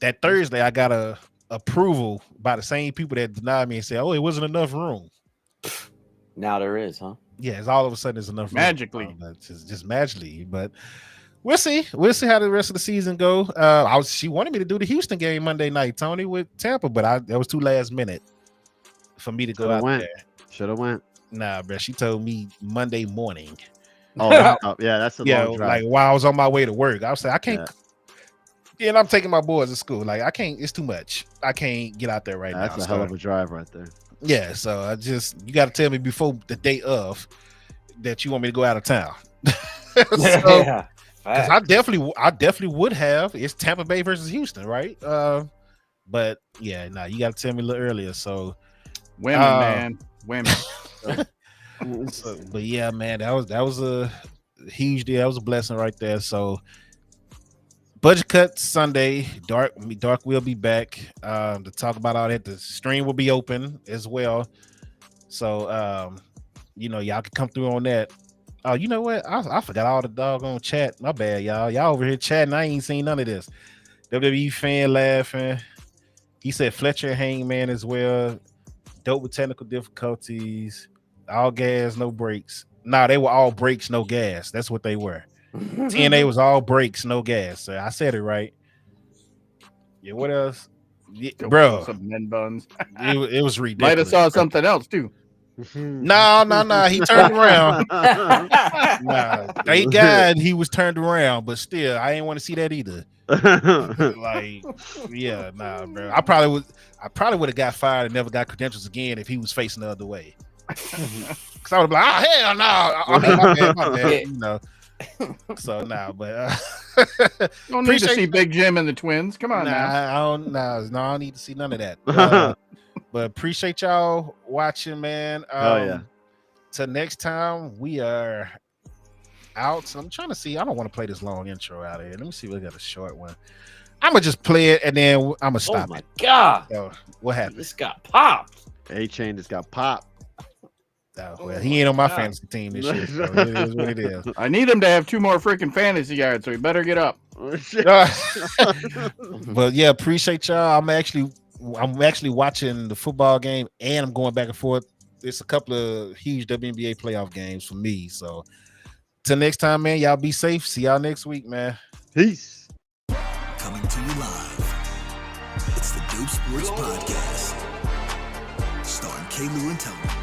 that Thursday, I got a approval by the same people that denied me and said, "Oh, it wasn't enough room." Now there is, huh? Yeah, it's all of a sudden there's enough magically. Room. Just magically, but we'll see. We'll see how the rest of the season go. She wanted me to do the Houston game Monday night, Tony, with Tampa, but that was too last minute for me to go out there. Should have went. Nah, bro. She told me Monday morning. Oh, that's a long drive. Like while I was on my way to work, I was saying I can't. Yeah, and I'm taking my boys to school. Like I can't. It's too much. I can't get out there right now. That's a hell of a drive right there. Yeah, so you got to tell me before the day of that you want me to go out of town. Because I definitely would have. It's Tampa Bay versus Houston, right? But yeah, you got to tell me a little earlier. So women. But yeah, man, that was a huge deal. That was a blessing right there. So budget cut Sunday. Dark will be back to talk about all that. The stream will be open as well. So y'all can come through on that. Oh, you know what? I forgot all the doggone chat. My bad, y'all. Y'all over here chatting. I ain't seen none of this. WWE fan laughing. He said Fletcher Hangman as well. Dope with technical difficulties. All gas, no brakes. Nah, they were all brakes, no gas. That's what they were. TNA was all brakes, no gas. So I said it right. Yeah, what else? Yeah, bro, some men buns. it was ridiculous. Might have saw something else too. No. He turned around. Thank God he was turned around, but still, I didn't want to see that either. Like, yeah, bro. I probably would have got fired and never got credentials again if he was facing the other way. Because I would be like, oh hell no! My bad. So but don't need to see Big Jim and the Twins. Come on, now. I don't need to see none of that. But appreciate y'all watching, man. Yeah. Till next time, we are out. So I'm trying to see. I don't want to play this long intro out of here. Let me see if we got a short one. I'm gonna just play it and then I'm gonna stop. Oh my god! So, what happened? This got popped. A-Chain just got popped. Oh, well, he ain't on my fantasy team this year. So it is what it is. I need him to have 2 more freaking fantasy yards, so he better get up. But yeah, appreciate y'all. I'm actually watching the football game and I'm going back and forth. There's a couple of huge WNBA playoff games for me. So Till next time, man. Y'all be safe. See y'all next week, man. Peace. Coming to you live. It's the Dope Sports Podcast. Starring Ncaa and Tony.